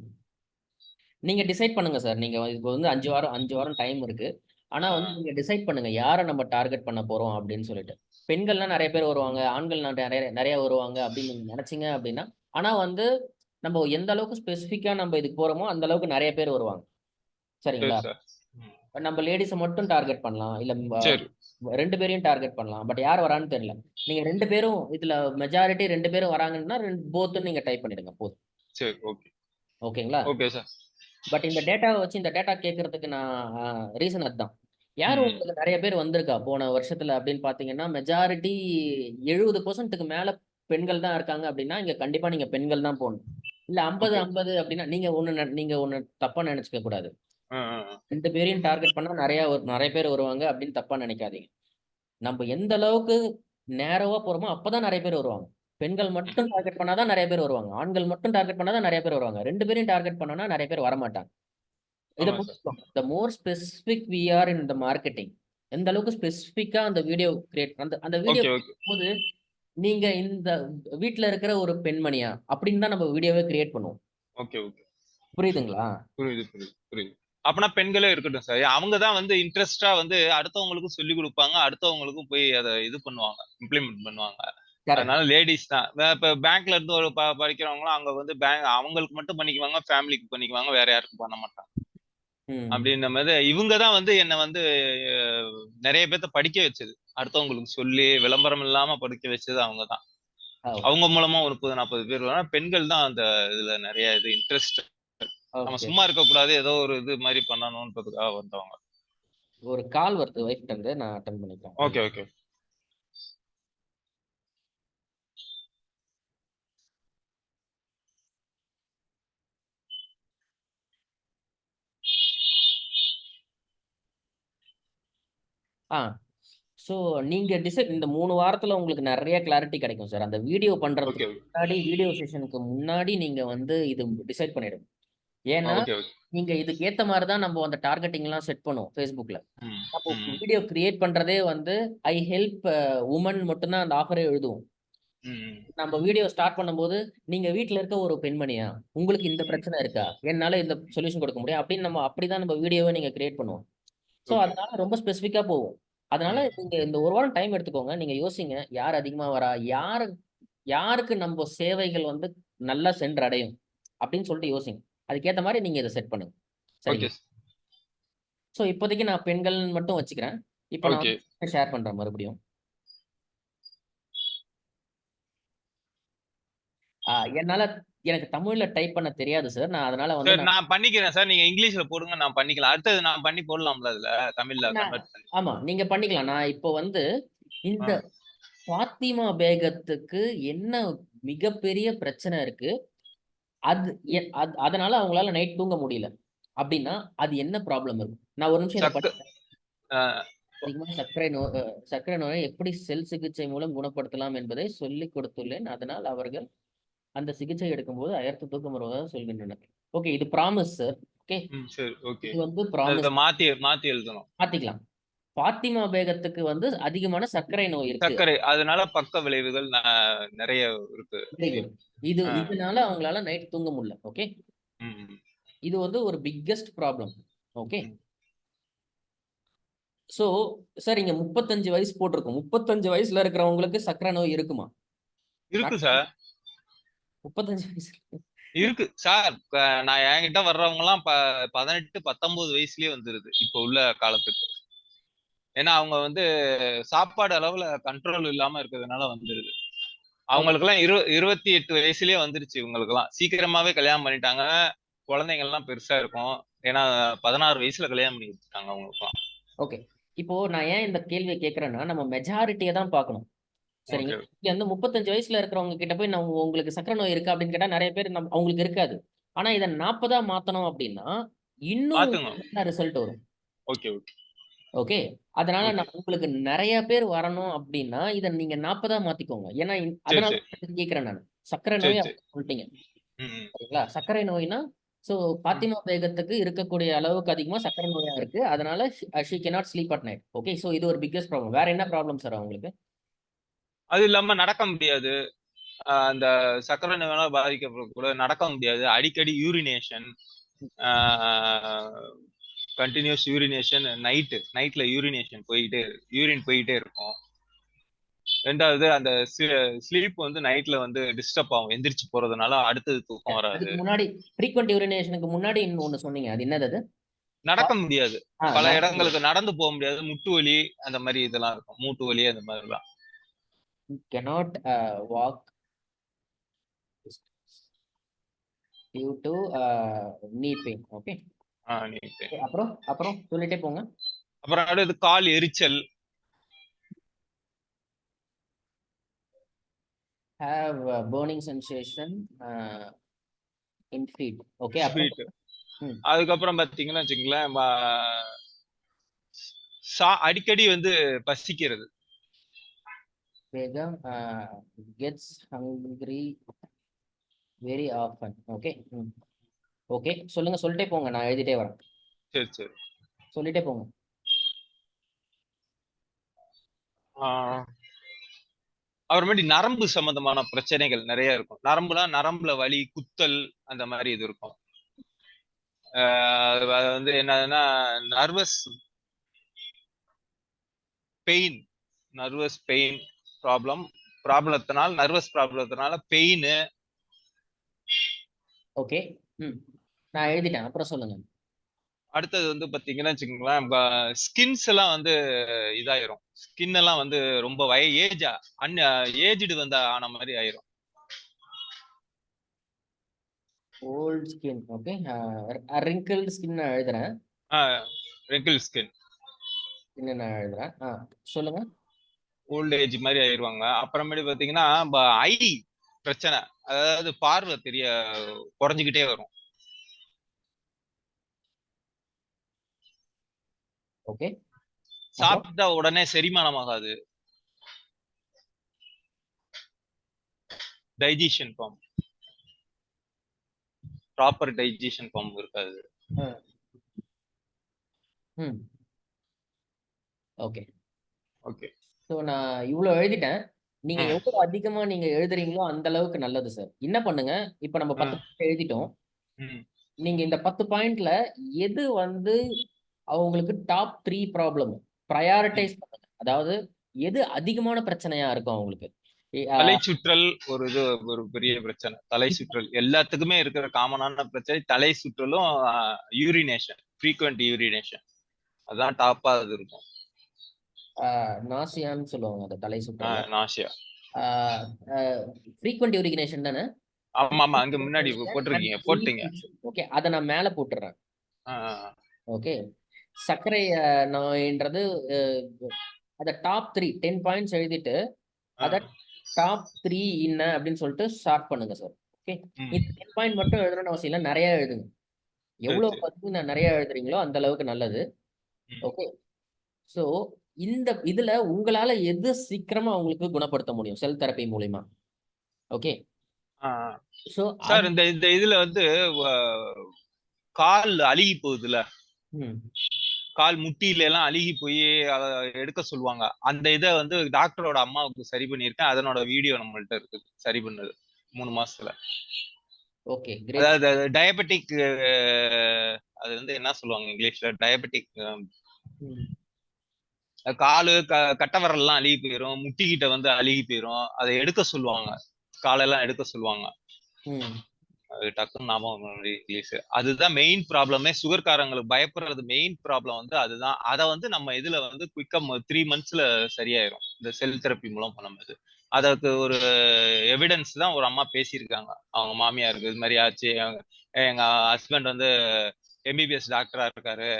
நீங்க டிசைட் பண்ணுங்க சார். நீங்க இப்போ வந்து 5 வாரம் டைம் இருக்கு. ஆனா ஆ. வந்து நீங்க டிசைட் பண்ணுங்க. யார நம்ம டார்கெட் பண்ண போறோம் அப்டின்னு சொல்லிட்டு. பெண்கள்லாம் நெறைய பேர் வருவாங்க. ஆண்கள் நெறைய நெறைய வருவாங்க அப்டின்னு நீங்க நெனச்சீங்க அப்டின்னா, ஆனா வந்து நம்ம எந்த அளவுக்கு ஸ்பெசிஃபிக்கா நம்ம இதுக்கு போறோமோ, அந்த அளவுக்கு நெறைய பேர் வருவாங்க. சரி சரிங்களா? சார். ம். நம்ம லேடீஸ மட்டும் டார்கெட் பண்ணலாம். இல்ல சரி. 2 பேரையும் டார்கெட் பண்ணலாம். பட் யார் வரான்னு தெரியல. நீங்க 2 பேரும் இதுல மெஜாரிட்டி 2 பேரும் வராங்கன்னா, போத்ன்னு நீங்க டைப் பண்ணிடுங்க போதும். சரி. ஓகே. ஓகேங்களா? Okay sir. பட் இந்த டேட்டாவ வச்சு இந்த டேட்டா கேட்கறதுக்கு நான் ரீசன் அதுதான். யாரு ம். உங்களுக்கு நெறைய பேர் வந்திருக்கா போன வருஷத்துல அப்படின்னு பார்த்தீங்கன்னா, மெஜாரிட்டி 70%க்கு மேல பெண்கள் தான் இருக்காங்க அப்படின்னா, இங்க கண்டிப்பா நீங்க பெண்கள் தான் போடணும். இல்ல 50, ஓகே. 50 அப்படின்னா நீங்க ஒண்ணு தப்பா நெனச்சுக்க கூடாது. அ, அ, அ. 2 பேரையும் டார்கெட் பண்ணா நெறைய பேர் வருவாங்க அப்படின்னு தப்பா நெனைக்காதீங்க. நம்ம எந்த அளவுக்கு நேரோவா போறோமோ, அப்பதான் நெறைய பேர் வருவாங்க. பெண்கள் ம். மட்டும் டார்கெட் பண்ணா தான் நெறைய பேர் வருவாங்க. ஆண்கள் மட்டும் டார்கெட் பண்ணா தான் நெறைய பேர் வருவாங்க. 2 பேரையும் டார்கெட் பண்ணோம்னா நெறைய பேர் வரமாட்டாங்க. இத ஆமா சார். புரிஞ்சுக்கோங்க. The more specific we are in the marketing. எந்த அளவுக்கு ஸ்பெசிஃபிக்கா அந்த வீடியோ கிரியேட் அந்த அந்த வீடியோ ஓகே, ஓகே. போது நீங்க இந்த வீட்ல இருக்கிற ஒரு பெண்மணியா? அப்படின்னு தான் நம்ம வீடியோவே கிரியேட் பண்ணுவோம். Okay, okay. புரியுதுங்களா? புரியுது, புரியுது, புரியுது. அப்பனா பெண்களே இருக்கட்டும் சார். அவங்க தான் வந்து இன்ட்ரஸ்ட்டா வந்து அடுத்தவங்களுக்கும் சொல்லிக் குடுப்பாங்க. அடுத்தவங்களுக்கும் போய் அத இது பண்ணுவாங்க. இம்ப்ளிமெண்ட் பண்ணுவாங்க. கரெக்ட். அதனால லேடிஸ் தான். இப்ப பேங்க்ல இருந்து ஒரு படிக்கிறவங்களும் அங்க வந்து பேங்க் அவங்களுக்கு மட்டும் பண்ணிக்குவாங்க, ஃபேமிலிக்கு பண்ணிக்குவாங்க, வேற யாருக்கும் பண்ண மாட்டாங்க. ம். அப்படின்ற மாதிரி இவங்க தான் வந்து என்ன வந்து நிறைய பேர்த்த படிக்க வச்சது. அடுத்தவங்களுக்கு சொல்லி விளம்பரம் இல்லாம படிக்க வச்சது அவங்க தான். அவங்க மூலமா ஒரு 30-40 பேர் வரும். பெண்கள் தான் அந்த இதுல நிறைய இது இன்ட்ரெஸ்ட். நம்ம ஓகே. சும்மா இருக்க கூடாது, ஏதோ ஒரு இது மாதிரி பண்ணணும்ன்றதுக்காக வந்தவங்க. ஒரு கால் வருது வைஃப்ட்ட இருந்து, நான் அட்டெண்ட் பண்ணிக்கிறேன். Okay okay. ஆ. ஸோ நீங்க இந்த 3 வாரத்துல உங்களுக்கு நெறைய கிளாரிட்டி கிடைக்கும் சார். அந்த வீடியோ பண்றதுக்கு ஓகே முன்னாடி, வீடியோ செஷனுக்கு முன்னாடி நீங்க வந்து இது டிசைட் பண்ணிடுங்க. ஏன்னா, ஓகே ஓகே. நீங்க இதுக்கு ஏத்த மாரி தான் நம்ம அந்த டார்கெட்டிங்லாம் செட் பண்ணுவோம் Facebookல. ம் அப்போ ம் வீடியோ கிரியேட் பண்றதே வந்து ஐ ஹெல்ப் வுமன் மட்டும் தான் அந்த ஆஃபரே எழுதுவோம். ம் நம்ம வீடியோ ஸ்டார்ட் பண்ணும்போது, நீங்க வீட்ல இருக்க ஒரு பெண்மணியா? உங்களுக்கு இந்த ம். பிரச்சனை இருக்கா? என்னால இந்த சொல்யூஷன் கொடுக்க முடியும். அப்படின்னு நம்ம அப்படிதான் நம்ம வீடியோவ நீங்க கிரியேட் பண்ணுவோம். So okay. அதனால ரொம்ப ஸ்பெசிஃபிக்கா போகும். அதனால ம் நீங்க இந்த 1 வாரம் டைம் எடுத்துக்கோங்க. நீங்க யோசிங்க. யார் அதிகமா வரா? யாருக்கு நம்ப சேவைகள் வந்து நல்லா சென்றடையும்? அப்படின்னு சொல்லிட்டு யோசிங்க. அதுக்கேத்த மாரி நீங்க இத செட் பண்ணுங்க. ஓகே. சரிங்களா? ஸோ இப்போதைக்கு நான் பெண்கள்ன்னு மட்டும் வச்சுக்கிறேன். இப்ப நான் ஓகே வந்து ஷேர் பண்றேன் மறுபடியும். என்னால எனக்கு தமிழ்ல டைப் பண்ண தெரியாது சார். நான் அதனால வந்து சார் நான் பண்ணிக்கிறேன் சார். நீங்க இங்கிலீஷ்ல போடுங்க, நான் பண்ணிக்கலாம். அடுத்தது நான் பண்ணி போடலாம்ல அதுல, தமிழ்ல நான் கன்வெர்ட் பண்ணி. ஆமா. நீங்க பண்ணிக்கலாம். நான் இப்போ வந்து ஆ இந்த ஃபாத்திமா பேகத்துக்கு என்ன மிகப்பெரிய பிரச்சனை இருக்கு? அது அதனால அவங்களால நைட் தூங்க முடியல. அப்டின்னா, அது என்ன ப்ராப்ளம் இருக்கும்? நான் ஒரு நிமிஷம் இத சக்கு ஆ அதிகமான சர்க்கரை நோயை எப்படி செல் சிகிச்சை மூலம் குணப்படுத்தலாம் என்பதை சொல்லிக் கொடுத்துள்ளேன். அதனால் அவர்கள் அந்த சிகிச்சை எடுக்கும்போது அயர்த்த தூக்கம் வருவதாக சொல்கின்றனர். ஓகே. இது ப்ராமிஸ் சார். ஓகே. ம் சரி ஓகே. இது வந்து அத ப்ராமிஸ். மாத்தி மாத்தி எழுதணும். மாத்திக்கலாம். ஃபாத்திமா பேகத்துக்கு வந்து அதிகமான சர்க்கரை நோய் இருக்கு. சர்க்கரை அதனால பக்க விளைவுகள் நிறைய இருக்கு. Very good. ஆ இதனால அவங்களால நைட் தூங்க முடியல. ஓகே. ம் ம் இது வந்து ஒரு பிக்கஸ்ட் ப்ராப்ளம். ஓகே. ம். சோ சார் இங்க 35 வயசு போட்டிருக்கும். 35 வயசுல இருக்கிறவங்களுக்கு சர்க்கரை நோய் இருக்குமா? இருக்கு மேக்ஸிமம் சார். 35 வயசு. இருக்கு சார். நான் என்கிட்ட வர்றவங்க எல்லாம் 18 19 வயசுலயே வந்துருது இப்ப உள்ள காலத்துக்கு. ஏன்னா அவங்க வந்து சாப்பாடு அளவுல கண்ட்ரோல் இல்லாம இருக்கிறதுனால வந்துருது. ஓகே. அவங்களுக்கு எல்லாம் 28 வயசுலயே வந்துருச்சு. இவங்களுக்கு எல்லாம் சீக்கிரமாவே கல்யாணம் பண்ணிட்டாங்க. குழந்தைங்க எல்லாம் பெருசா இருக்கும். ஏன்னா 16 வயசுல கல்யாணம் பண்ணி வச்சுட்டாங்க அவங்களுக்குலாம். ஓகே. இப்போ நான் ஏன் இந்த கேள்விய கேட்கிறேன்னா, நம்ம மெஜாரிட்டிய தான் பார்க்கணும். ஓகே சரிங்களா? இங்க வந்து 35 வயசுல இருக்கிறவங்க கிட்ட போய் நான் உங்களுக்கு சர்க்கரை நோய் இருக்கா? அப்படின்னு கேட்டா நெறைய பேர் அவங்களுக்கு இருக்காது. ஆனா இத 40ஆ மாத்தணும் அப்படின்னா, இன்னும் மாத்துங்க. உங்களுக்கு நல்ல ரிசல்ட் வரும். Okay okay okay. அதனால ஓகே. நான் உங்களுக்கு நெறைய பேர் வரணும் அப்டின்னா, இத நீங்க 40ஆ மாத்திக்கோங்க. ஏன்னா, சரி அதனால சரி தான் கேட்கிறேன் நானு. சர்க்கரை சரி நோய் சரி. அப்டின்னு சொல்ட்டீங்க. ம் சரிங்களா? சர்க்கரை நோய்னா, ஸோ ம். பாத்திமா பேகத்துக்கு இருக்கக்கூடிய அளவுக்கு அதிகமா சர்க்கரை நோயா இருக்கு. அதனால she cannot sleep at night. Okay. So இது ஒரு பிக்கஸ்ட் ப்ராப்ளம். வேற என்ன ப்ராப்ளம் சார் அவங்களுக்கு? அது இல்லாம நடக்க முடியாது. அந்த சர்க்கரை நோயால பாதிக்கப்பட கூட நடக்க முடியாது. அடிக்கடி யூரினேஷன், கண்டினியூஸ் யூரினேஷன், நைட்ல யூரினேஷன் யூரின் போயிட்டே இருக்கும். ரெண்டாவது அந்த ஸ்லீப் வந்து நைட்ல வந்து டிஸ்டர்ப் ஆகும். எந்திரிச்சு போறதுனால அடுத்தது தூக்கம் வராது. அதுக்கு முன்னாடி ஃப்ரீக்வென்ட் யூரினேஷனுக்கு முன்னாடி இன்னொன்னு சொன்னீங்க. அது என்னது அது? நடக்க முடியாது. பல நடக்க முடியாது. இடங்களுக்கு நடந்து போக முடியாது. முட்டு வலி அந்த மாதிரி இதெல்லாம் இருக்கும். மூட்டு வலி அந்த மாதிரிலாம். கேனாட் வாக் டியூ டூ நீ பெயின். ஓகே. நீட்டு. அப்புறம் அப்புறம் சொல்லிட்டே போங்க. அப்புறம் அடுத்து கால் எரிச்சல். Have a burning sensation in feet. Okay. அப்புறம் ஸ்வீட். ம். அதுக்கப்புறம் பாத்தீங்கன்னா வச்சுங்களேன், அடிக்கடி வந்து பசிக்கிறது. வேகம் gets hungry very often. Okay. ம். ஓகே. சொல்லுங்க. சொல்லிட்டே போங்க. நான் எழுதிட்டே வரேன். சரி சரி. சொல்லிட்டே போங்க. ஆஹ் அப்புறமேட்டு நரம்பு சம்பந்தமான பிரச்சனைகள் நிறைய இருக்கும். நரம்புல வலி, குத்தல் அந்த மாதிரி இது இருக்கும். அது வந்து என்னதுன்னா nervous pain nervous pain problem, ப்ராப்ளத்தினால, நர்வஸ் ப்ராப்ளத்தினால பெயின். ஓகே. நான் எழுதிட்டேன், அப்புறம் சொல்லுங்க. அடுத்தது வந்து பாத்தீங்கன்னா வச்சுக்கோங்களேன், ஸ்கின்ஸ் எல்லாம் வந்து இதாயிரும். ஸ்கின் எல்லாம் வந்து ரொம்ப ஏஜ் ஏஜ்டு வந்து ஆன மாதிரி ஆயிரும். Old skin. Okay. Wrinkle skin நான் எழுதுறேன். ரெங்கிள் ஸ்கின். ஸ்கின் நான் எழுதுறேன். சொல்லுங்க. ஓல்ட் ஏஜ் மாதிரி ஆயிருவாங்க. அப்புறமேட்டு பாத்தீங்கன்னா ஐ பிரச்சனை, அதாவது பார்வை குறைஞ்சுக்கிட்டே வரும். ஓகே. சாப்பிட்டா உடனே செரிமானம் ஆகாது. Digestion form, proper digestion form இருக்காது. ஓகே. ஓகே. ஸோ நான் இவ்வளோ எழுதிட்டேன். நீங்க ம். எவ்வளோ அதிகமா நீங்க எழுதுறீங்களோ அந்த அளவுக்கு நல்லது சார். என்ன பண்ணுங்க, இப்போ நம்ம 10 பாயிண்ட் எழுதிட்டோம். ம். நீங்க இந்த 10 பாயிண்ட்ல எது வந்து அவங்களுக்கு டாப் 3 ப்ராப்ளம் ப்ரையாரிட்டைஸ் பண்ணுங்க. அதாவது எது அதிகமான பிரச்சனையா இருக்கும் அவங்களுக்கு. தலை சுற்றல் ஒரு பெரிய பிரச்சனை. தலை சுற்றல் எல்லாத்துக்குமே இருக்கிற காமனான பிரச்சனை தலை சுற்றலும், யூரினேஷன், ஃப்ரீக்வெண்ட் யூரினேஷன். அதான் டாப்பா அது இருக்கும். நாசியான்னு சொல்லுவாங்க அந்த தலை சுற்றல. நாசியா. ஃப்ரீக்வெண்ட் யூரினேஷன் தானே? ஆமா ஆமா, அங்க முன்னாடி போட்டிருக்கீங்க, போட்டீங்க. ஓகே, அதை நான் மேல போட்டுறேன். ஓகே. சர்க்கரை நோயின்றது அத டாப் 3 10 பாயிண்ட்ஸ் எழுதிட்டு அத டாப் 3 என்ன அப்படின்னு சொல்லிட்டு ஸ்டார்ட் பண்ணுங்க சார். ஓகே. இந்த 10 பாயிண்ட் மட்டும் எழுதணும்னு அவசியம் இல்லை, நிறைய எழுதுங்க. எவ்வளவு பார்த்து நான் நிறைய எழுதுறீங்களோ அந்த அளவுக்கு நல்லது. ஓகே. ஸோ இந்த இதுல உங்களால எது சீக்கிரமா உங்களுக்கு குணப்படுத்த முடியும் செல் தெரப்பி மூலியமா? ஓகே. ஸோ சார் இந்த இதுல வந்து கால் அழுகி போகுதுல, கால் முட்டியில எல்லாம் அழுகி போய் அதை எடுக்க சொல்லுவாங்க. அந்த இதை வந்து டாக்டரோட அம்மாவுக்கு சரி பண்ணியிருக்கேன். அதனோட வீடியோ நம்மள்ட்ட இருக்கு, சரி பண்ணது 3 மாசத்துல. ஓகே. அதாவது டயபெட்டிக், அது வந்து என்ன சொல்லுவாங்க இங்கிலீஷ்ல, டயபெட்டிக். காலு கட்டை விரல் எல்லாம் அழுகி போயிரும், முட்டிக்கிட்ட வந்து அழுகி போயிரும், அதை எடுக்க சொல்லுவாங்க, காலெல்லாம் எடுக்க சொல்லுவாங்க. அது டக்குன்னு ஞாபகம் இங்கிலீஷ். அதுதான் மெயின் ப்ராப்ளமே. சுகர்காரங்களுக்கு பயப்படுறது மெயின் ப்ராப்ளம் வந்து அதுதான். அதை வந்து நம்ம இதுல வந்து குயிக்கா 3 மந்த்ஸ்ல சரியாயிரும் இந்த செல் தெரப்பி மூலம் பண்ணும்போது. அதற்கு ஒரு எவிடன்ஸ் தான் ஒரு அம்மா பேசியிருக்காங்க. அவங்க மாமியாருக்கு இது மாதிரி ஆச்சு, எங்க ஹஸ்பண்ட் வந்து எம்பிபிஎஸ் டாக்டரா இருக்காரு,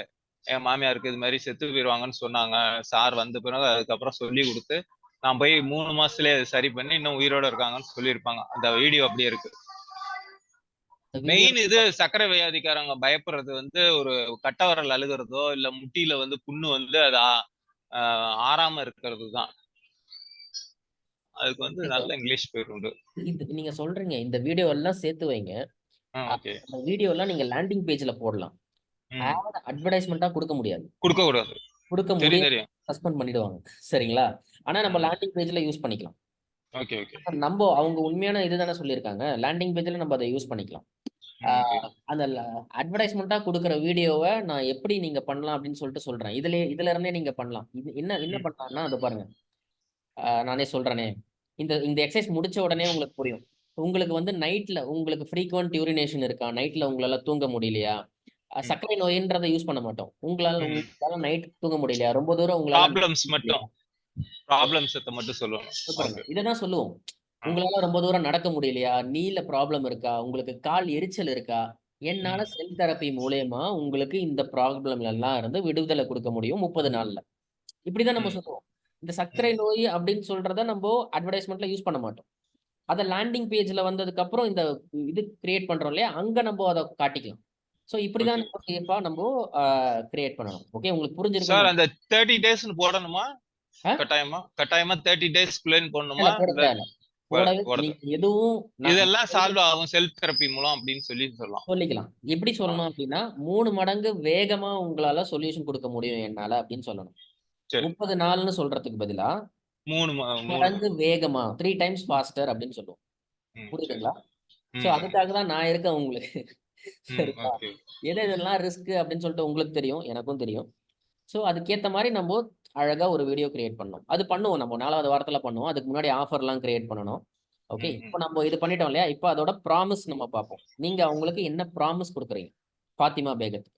என் மாமியாருக்கு இது மாதிரி செத்து போயிடுவாங்கன்னு சொன்னாங்க, சார் வந்த பிறகு அதுக்கப்புறம் சொல்லி கொடுத்து நான் போய் 3 மாசத்துலயே சரி பண்ணி இன்னும் உயிரோட இருக்காங்கன்னு சொல்லியிருப்பாங்க. அந்த வீடியோ அப்படியே இருக்கு. மெயின் இது சர்க்கரை வியாதிக்காரங்க பயப்படுறது வந்து ஒரு கட்டவரல் அழுகிறதோ இல்ல முட்டியில வந்து புண்ணு வந்து அது ஆறாம இருக்கிறது தான். அதுக்கு வந்து நல்ல இங்கிலீஷ் பேர் உண்டு. நீங்க சொல்றீங்க இந்த வீடியோ எல்லாம் சேர்த்து வைங்க. அந்த வீடியோ எல்லாம் நீங்க லேண்டிங் பேஜ்ல போடலாம். அட்வர்டைஸ்மெண்டா கொடுக்க முடியாது, கொடுக்க முடியாது, சஸ்பெண்ட் பண்ணிடுவாங்க. சரிங்களா? ஆனா நம்ம லேண்டிங் பேஜ்ல யூஸ் பண்ணிக்கலாம். Okay okay. நம்ம அவங்க உண்மையான இதுதானே சொல்லியிருக்காங்க, லேண்டிங் பேஜ்ல நம்ம அதை யூஸ் பண்ணிக்கலாம். அந்த அட்வர்டைஸ்மெண்டா கொடுக்குற வீடியோவை நான் எப்படி நீங்க பண்ணலாம் அப்படின்னு சொல்லிட்டு சொல்றேன். இதுல இருந்தே நீங்க பண்ணலாம். இது என்ன பண்ணலாம்னா அது பாருங்க, நானே சொல்றேனே. இந்த இந்த எக்ஸசைஸ் முடிச்ச உடனே உங்களுக்கு புரியும். உங்களுக்கு வந்து நைட்ல உங்களுக்கு ஃப்ரீக்வெண்ட் யூரினேஷன் இருக்கா, நைட்ல உங்களால தூங்க முடியலையா, சர்க்கரை நோயின்றதை யூஸ் பண்ண மாட்டோம். உங்களால நைட் தூங்க முடியலையா, ரொம்ப தூரம் உங்களால ப்ராப்ளம்ஸ் மட்டும் சொல்லுவாங்க. இததான் சொல்லுவோம். உங்களால ரொம்ப தூரம் நடக்க முடியலையா, நீல ப்ராப்ளம் இருக்கா, உங்களுக்கு கால் எரிச்சல் இருக்கா, என்னால செல் தெரப்பி மூலயமா உங்களுக்கு இந்த ப்ராப்ளம்ல எல்லாம் இருந்து விடுதலை கொடுக்க முடியும் 30 நாள்ல. இப்படிதான் நம்ம சொல்லுவோம். இந்த சர்க்கரை நோய் அப்படின்னு சொல்றத நம்ம அட்வர்டைஸ்மெண்ட்ல யூஸ் பண்ண மாட்டோம். அத லேண்டிங் பேஜ்ல வந்ததுக்கு அப்புறம் இந்த இது கிரியேட் பண்றோம் இல்லையா, அங்க நம்ம அதை காட்டிக்கலாம். சோ இப்படிதான் நம்ம சேஃபா நம்ம கிரியேட் பண்ணணும். ஓகே, உங்களுக்கு புரிஞ்சிருக்கும் சார். அந்த 30 டேஸ் போடணுமா? கட்டாயமா 30 டேஸ்க்குள்ள போடணுமா? எதுவும் இதெல்லாம் சால்வ் ஆகும் செல்ஃப் தெரப்பி மூலம் அப்படின்னு சொல்லிக்கலாம். எப்படி சொல்லணும் அப்படின்னா 3 மடங்கு வேகமா உங்களால சொல்யூஷன் கொடுக்க முடியும் என்னால அப்படின்னு சொல்லணும். 30 நாள்னு சொல்றதுக்கு பதிலா 3 மடங்கு வேகமா, 3 டைம்ஸ் ஃபாஸ்டர் அப்படின்னு சொல்லுவோம். புரியுதுங்களா? சோ அதுக்காக தான் நான் இருக்கேன் உங்களுக்கு. சரிங்களா? எதெல்லாம் ரிஸ்க் அப்படின்னு சொல்லிட்டு உங்களுக்கு தெரியும், எனக்கும் தெரியும். ஸோ அதுக்கேத்த மாரி நம்ம அழகா ஒரு வீடியோ கிரியேட் பண்ணணும். அது பண்ணுவோம் நம்ம 4வது வாரத்துல பண்ணுவோம். அதுக்கு முன்னாடி ஆஃபர்லாம் கிரியேட் பண்ணணும். ஓகே. ம், ம். இப்போ நம்ம இது பண்ணிட்டோம் இல்லையா? இப்போ அதோட ப்ராமிஸ் நம்ம பார்ப்போம். நீங்க அவங்களுக்கு என்ன ப்ராமிஸ் குடுக்குறீங்க? ஃபாத்திமா பேகத்துக்கு.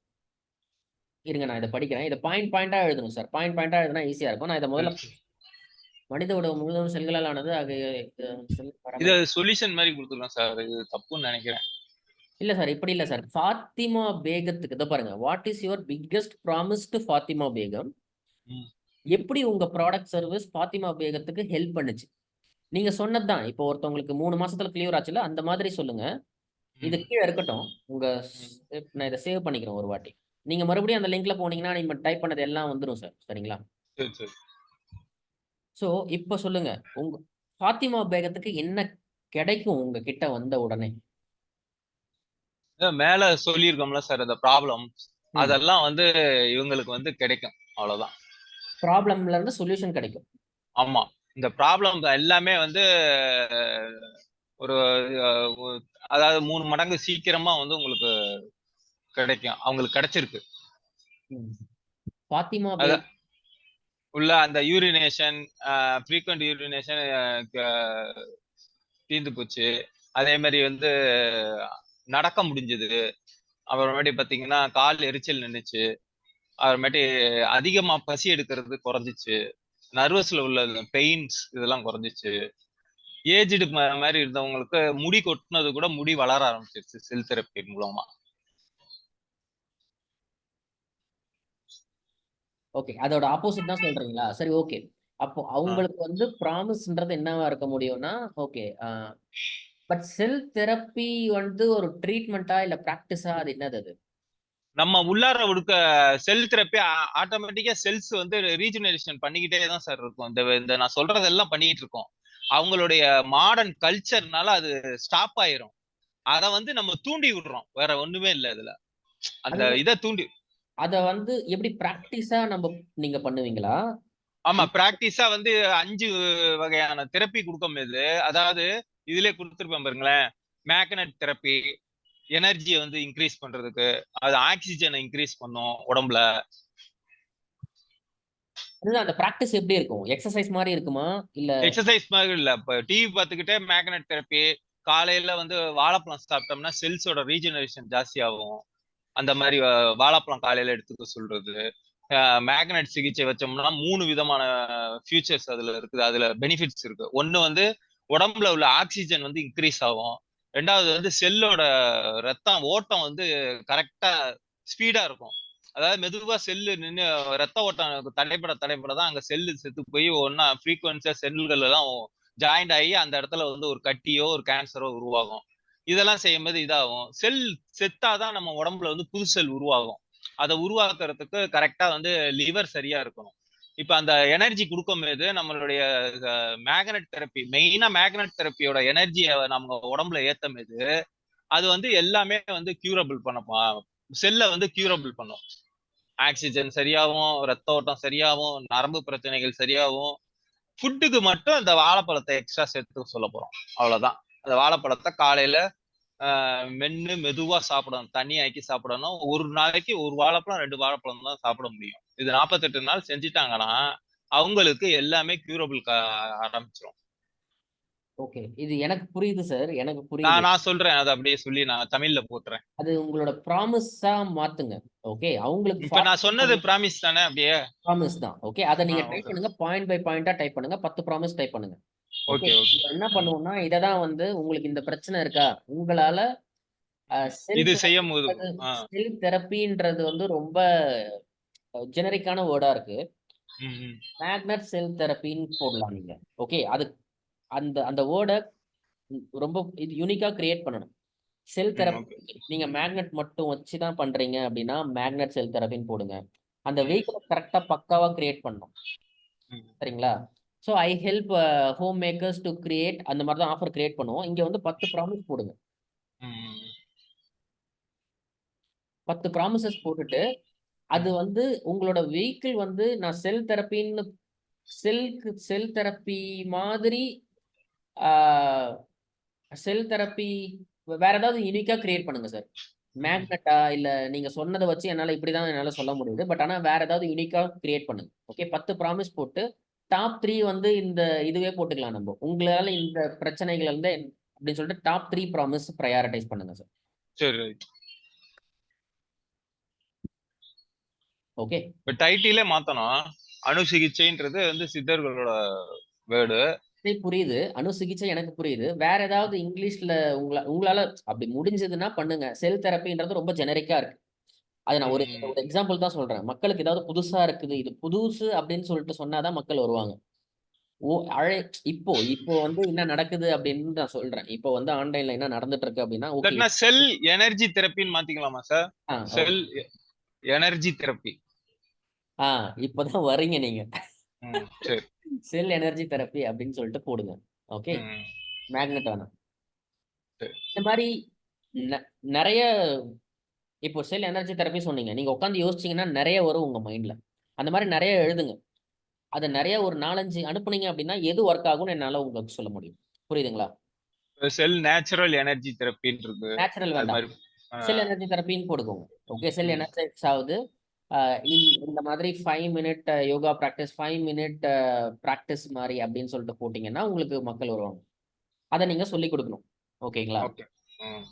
இருங்க நான் இத படிக்கிறேன். இத பாயிண்ட் பாயிண்ட்டா எழுதணும் சார். பாயிண்ட் பாயிண்ட்டா எழுதுனா ஈஸியா இருக்கும். நான் இத முதல்ல சரி, சரி. மனித உடல் முழுவதும் செல்களால் ஆனது. அது செல் இத பராமரிப்பு. சொல்யூஷன் மாரி குடுத்துடலாம் சார். இது தப்புன்னு நெனைக்கிறேன். இல்ல சார். இப்படி இல்ல சார். ஃபாத்திமா பேகத்துக்கு இதோ பாருங்க. What is your biggest promise to Fatima Begum? ம், எப்படி உங்க ப்ராடக்ட் சர்விஸ் ஃபாத்திமா பேகத்துக்கு ஹெல்ப் பண்ணுச்சு? நீங்க சொன்னது தான். இப்போ ஒருத்தவங்களுக்கு 3 மாசத்துல கிளியர் ஆச்சுல்ல, அந்த மாதிரி சொல்லுங்க. இது ம், கீழ இருக்கட்டும். உங்க ம். நான் இத சேவ் பண்ணிக்கிறேன் ஒரு வாட்டி. நீங்க மறுபடியும் அந்த லிங்க்ல போனீங்கன்னா, நீங்க டைப் பண்ணது எல்லாம் வந்துரும் சார். சரிங்களா? சரி, சரி. சோ, இப்ப சொல்லுங்க. உங்க ஃபாத்திமா பேகத்துக்கு என்ன கிடைக்கும் உங்க கிட்ட வந்த உடனே? மேல சொல்லியிருக்கோம்ல சார் அந்த ப்ராப்ளம்ஸ். ம். அதெல்லாம் வந்து இவங்களுக்கு வந்து கிடைக்கும். அவ்வளோதான். ப்ராப்ளம்ல இருந்து சொல்யூஷன் கிடைக்கும். ஆமா. இந்த ப்ராப்ளம் எல்லாமே வந்து ஒரு அ ஒ அதாவது 3 மடங்கு சீக்கிரமா வந்து உங்களுக்கு கிடைக்கும். அவங்களுக்கு கிடைச்சிருக்கு. ம். ஃபாத்திமா அத பேக் உள்ள அந்த யூரினேஷன், ஃப்ரீக்வென்ட் யூரினேஷன் க தீர்ந்து போச்சு. அதே மாரி வந்து நடக்க முடிஞ்சது. அப்புறமேட்டு பார்த்தீங்கன்னா, கால் எரிச்சல் நின்னுச்சு. அப்புறமேட்டு அதிகமா பசி எடுக்கிறது குறைஞ்சுச்சு. நர்வஸ்ல உள்ள பெயின்ஸ் இதெல்லாம் குறைஞ்சுச்சு. ஏஜ்டு மாரி இருந்தவங்களுக்கு முடி கொட்டுனது கூட முடி வளர ஆரம்பிச்சிருச்சு செல் தெரப்பி மூலமா. ஓகே. அதோட ஆப்போசிட் தான் சொல்றீங்களா? சரி ஓகே. அப்போ ஆ. அவங்களுக்கு வந்து ப்ராமிஸ்ன்றது என்னவா இருக்க முடியும்னா, ஓகே. பட் செல் தெரப்பி வந்து ஒரு ட்ரீட்மெண்ட்டா இல்ல பிராக்டிஸா அது என்னது அது? நம்ம உள்ளார இருக்க செல் தெரப்பி ஆட்டோமேட்டிக்கா செல்ஸ் வந்து ரீஜெனரேஷன் பண்ணிக்கிட்டே தான் சார் இருக்கும். இந்த இந்த நான் சொல்றதெல்லாம் பண்ணிட்டு இருக்கோம். அவங்களுடைய மாடர்ன் கல்ச்சர்னால அது ஸ்டாப் ஆயிரும். அத வந்து நம்ம தூண்டி விடுறோம். வேற ஒண்ணுமே இல்ல இதுல. அந்த அதுதான் இத தூண்டி அத வந்து எப்படி பிராக்டிஸா நீங்க பண்ணுவீங்களா? ஆமா. பிராக்டிஸா வந்து 5 வகையான தெரப்பி குடுக்கும்போது, அதாவது இதிலயே குடுத்திருப்பேன் பாருங்களேன். மேக்னெட் தெரப்பி, எனர்ஜிய வந்து இன்கிரீஸ் பண்றதுக்கு. அது ஆக்ஸிஜன இன்கிரீஸ் பண்ணும் உடம்புல. அதுதான் அந்த பிராக்டிஸ் எப்படி இருக்கும்? எக்சர்சைஸ் மாரி இருக்குமா? இல்ல எக்ஸர்சைஸ் மாதிரி இல்ல. இப்ப டிவி பார்த்துக்கிட்டே மேக்னெட் தெரப்பி, காலையில வந்து வாழைப்பழம் சாப்பிட்டோம்னா செல்ஸோட ரீஜெனரேஷன் ஜாஸ்தியாகும். அந்த மாரி வாழைப்பழம் காலையில எடுத்துக்க சொல்றது. மேக்னெட் சிகிச்சை வச்சோம்னா 3 விதமான ஃபியூச்சர்ஸ் அதுல இருக்குது. அதுல பெனிஃபிட்ஸ் இருக்கு. ஒண்ணு வந்து உடம்புல உள்ள ஆக்ஸிஜன் வந்து இன்கிரீஸ் ஆகும். 2வது வந்து செல்லோட ரத்தம் ஓட்டம் வந்து கரெக்ட்டா ஸ்பீடா இருக்கும். அதாவது மெதுவா செல்லு நின்னு ரத்த ஓட்டம் தடைபட தான் அங்க செல்லு செத்து போய் ஒண்ணா ஃப்ரீக்வென்சியா செல்கள் எல்லாம் ஜாயிண்ட் ஆகி அந்த இடத்துல வந்து ஒரு கட்டியோ, ஒரு கேன்சரோ உருவாகும். இதெல்லாம் செய்யும்போது இதாகும். செல் செத்தாதான் நம்ம உடம்புல வந்து புது செல் உருவாகும். அத உருவாக்குறதுக்கு கரெக்ட்டா வந்து லிவர் சரியா இருக்கணும். இப்ப அந்த எனர்ஜி குடுக்கும்போது நம்மளுடைய மேக்னெட் தெரப்பி மெயினா மேக்னெட் தெரப்பியோட எனர்ஜிய நம்ம உடம்புல ஏத்தும்போது, அது வந்து எல்லாமே வந்து கியூரபிள் செல்ல வந்து கியூரபிள் பண்ணும். ஆக்ஸிஜன் சரியாவும், ரத்த ஓட்டம் சரியாவும், நரம்பு பிரச்சனைகள் சரியாவும், ஃபுட்டுக்கு மட்டும் இந்த வாழைப்பழத்த எக்ஸ்ட்ரா சேர்த்துக்க சொல்லப் போறோம். அவ்வளவுதான். அந்த வாழைப்பழத்த காலையில மென்னு மெதுவா சாப்பிடணும். தண்ணி ஆக்கி சாப்பிடணும். ஒரு நாளைக்கு 1 வாழைப்பழம், 2 வாழைப்பழம் தான் சாப்பிட முடியும். இது 48 நாள் செஞ்சுட்டாங்கன்னா, அவங்களுக்கு எல்லாமே கியூரபிள் ஆரம்பிச்சுரும். ஓகே. இது எனக்கு புரியுது சார். எனக்கு புரியுது. நான் சொல்றேன். அத அப்படியே சொல்லி நான் தமிழ்ல போட்டுறேன். அது உங்களோட ப்ராமிஸா மாத்துங்க. ஓகே. அவங்களுக்கு இப்ப நான் சொன்னது பிராமிஸ் தானே அப்படியே? ப்ராமிஸ் தான். ஓகே. அத நீங்க டைப் ஓகே. பண்ணுங்க. பாயிண்ட் பை பாயிண்ட்டா டைப் பண்ணுங்க. 10 ப்ராமிஸ் டைப் பண்ணுங்க. ஓகே. Okay, okay. இப்ப என்ன ம். பண்ணுவோம்னா, இத தான் வந்து உங்களுக்கு இந்த பிரச்சனை இருக்கா? உங்களால செல் இது செய்யும்போது தெரபின்றது ஆ. செல் தெரபின்றது வந்து ரொம்ப ஜெனரிக்கான வேர்டா இருக்கு. ம், ம். மேக்னட் செல் தெரபின்னு போடலாம் நீங்க. ஓகே. அது அந்த அந்த வேர்ட ரொம்ப இது யூனிக்கா கிரியேட் பண்ணணும். செல் ம். ஓகே. தெரபி நீங்க மேக்னெட் மட்டும் வச்சு தான் பண்றீங்க அப்படின்னா, மேக்னெட் செல் தெரபின்னு போடுங்க. அந்த ம், வெஹிக்கிள கரெக்ட்டா பக்காவா கிரியேட் பண்ணணும். ம், சரிங்களா? So I help homemakers to create அந்த மாரி தான் ஆஃபர் கிரியேட் பண்ணுவோம். இங்க வந்து 10 ப்ராமிஸ் போடுங்க. ம், 10 ப்ராமிசஸ் போட்டுட்டு, அது ம், வந்து உங்களோட வெஹிக்கிள் வந்து நான் செல் தெரபின்னு செல் தெரப்பி மாதிரி ஆ செல் தெரப்பி வேற ஏதாவது யூனிக்கா கிரியேட் பண்ணுங்க சார். மேக்னெட்டா இல்ல நீங்க சொன்னத வச்சு என்னால சொல்ல முடியுது. பட் ஆனா வேற ஏதாவது யூனிக்கா கிரியேட் பண்ணுங்க. ஓகே. 10 ப்ராமிஸ் போட்டு டாப் 3 வந்து இந்த இதுவே போட்டுக்கலாம் நம்ப. உங்களால இந்த பிரச்சனைகள் வந்து அப்படின்னு சொல்லிட்டு டாப் 3 ப்ராமிஸ் பிரையாரிடைஸ் பண்ணுங்க சார். சரி ரைட். ஓகே. இப்ப டைட்டிலே மாத்தணும். அணு சிகிச்சைன்றது வந்து சித்தர்களோட வேர்டு. புரியுது. அணு சிகிச்சை எனக்கு புரியுது. வேற ஏதாவது இங்கிலீஷ்ல உங்களால அப்படி முடிஞ்சதுன்னா பண்ணுங்க. செல் தெரப்பின்றது ரொம்ப ஜெனரிக்கா இருக்கு. அது நான் ஒரு ம். ஒரு எக்ஸாம்பிள் தான் சொல்றேன். மக்களுக்கு ஏதாவது புதுசா இருக்குது. இது புதுசு அப்படின்னு சொல்லிட்டு சொன்னா தான் மக்கள் வருவாங்க. ஓ அழை இப்போ இப்போ வந்து என்ன நடக்குது அப்படின்னு நான் சொல்றேன். இப்போ வந்து ஆன்லைன்ல என்ன நடந்துட்டு இருக்கு அப்படின்னா, ஓகே. இல்லாட்டினா செல் எனர்ஜி தெரப்பின்னு மாத்திக்கலாமா சார்? ஓகே. செல் எனர்ஜி தெரப்பி. ஆ இப்பதான் வர்றீங்க நீங்க. சரி. செல் எனர்ஜி தெரப்பி அப்படின்னு சொல்லிட்டு போடுங்க. ஓகே. ம். மேக்னெட் வேணாம். சரி. இந்த மாரி ந நெறைய இப்போ செல் எனர்ஜி தெரப்பி சொன்னீங்க. நீங்க உட்கார்ந்து யோசிச்சீங்கன்னா நெறைய வரும் உங்க மைண்ட்ல. அந்த மாரி நெறைய எழுதுங்க. அத நெறைய ஒரு 4, 5 அனுப்புனீங்க அப்படின்னா, எது வொர்க் ஆகும்னு என்னால உங்களுக்கு சொல்ல முடியும். புரியுதுங்களா? செல் நேச்சுரல் எனர்ஜி தெரப்பின்னு இருக்கு. நேச்சுரல் அது வேண்டாம். மாதிரி. ஆ, செல் எனர்ஜி தெரப்பின்னு போட்டுக்கோங்க. ஓகே. செல் ம். எனர்ஜைஸ் ஆவுது. அ இந்த மாதிரி 5 minute yoga practice, 5 minute practice மாரி அப்படின்னு சொல்லிட்டு போட்டீங்கன்னா, உங்களுக்கு மக்கள் வருவாங்க. அத நீங்க சொல்லிக் குடுக்கணும். ஓகேங்களா? ஓகே. ம்.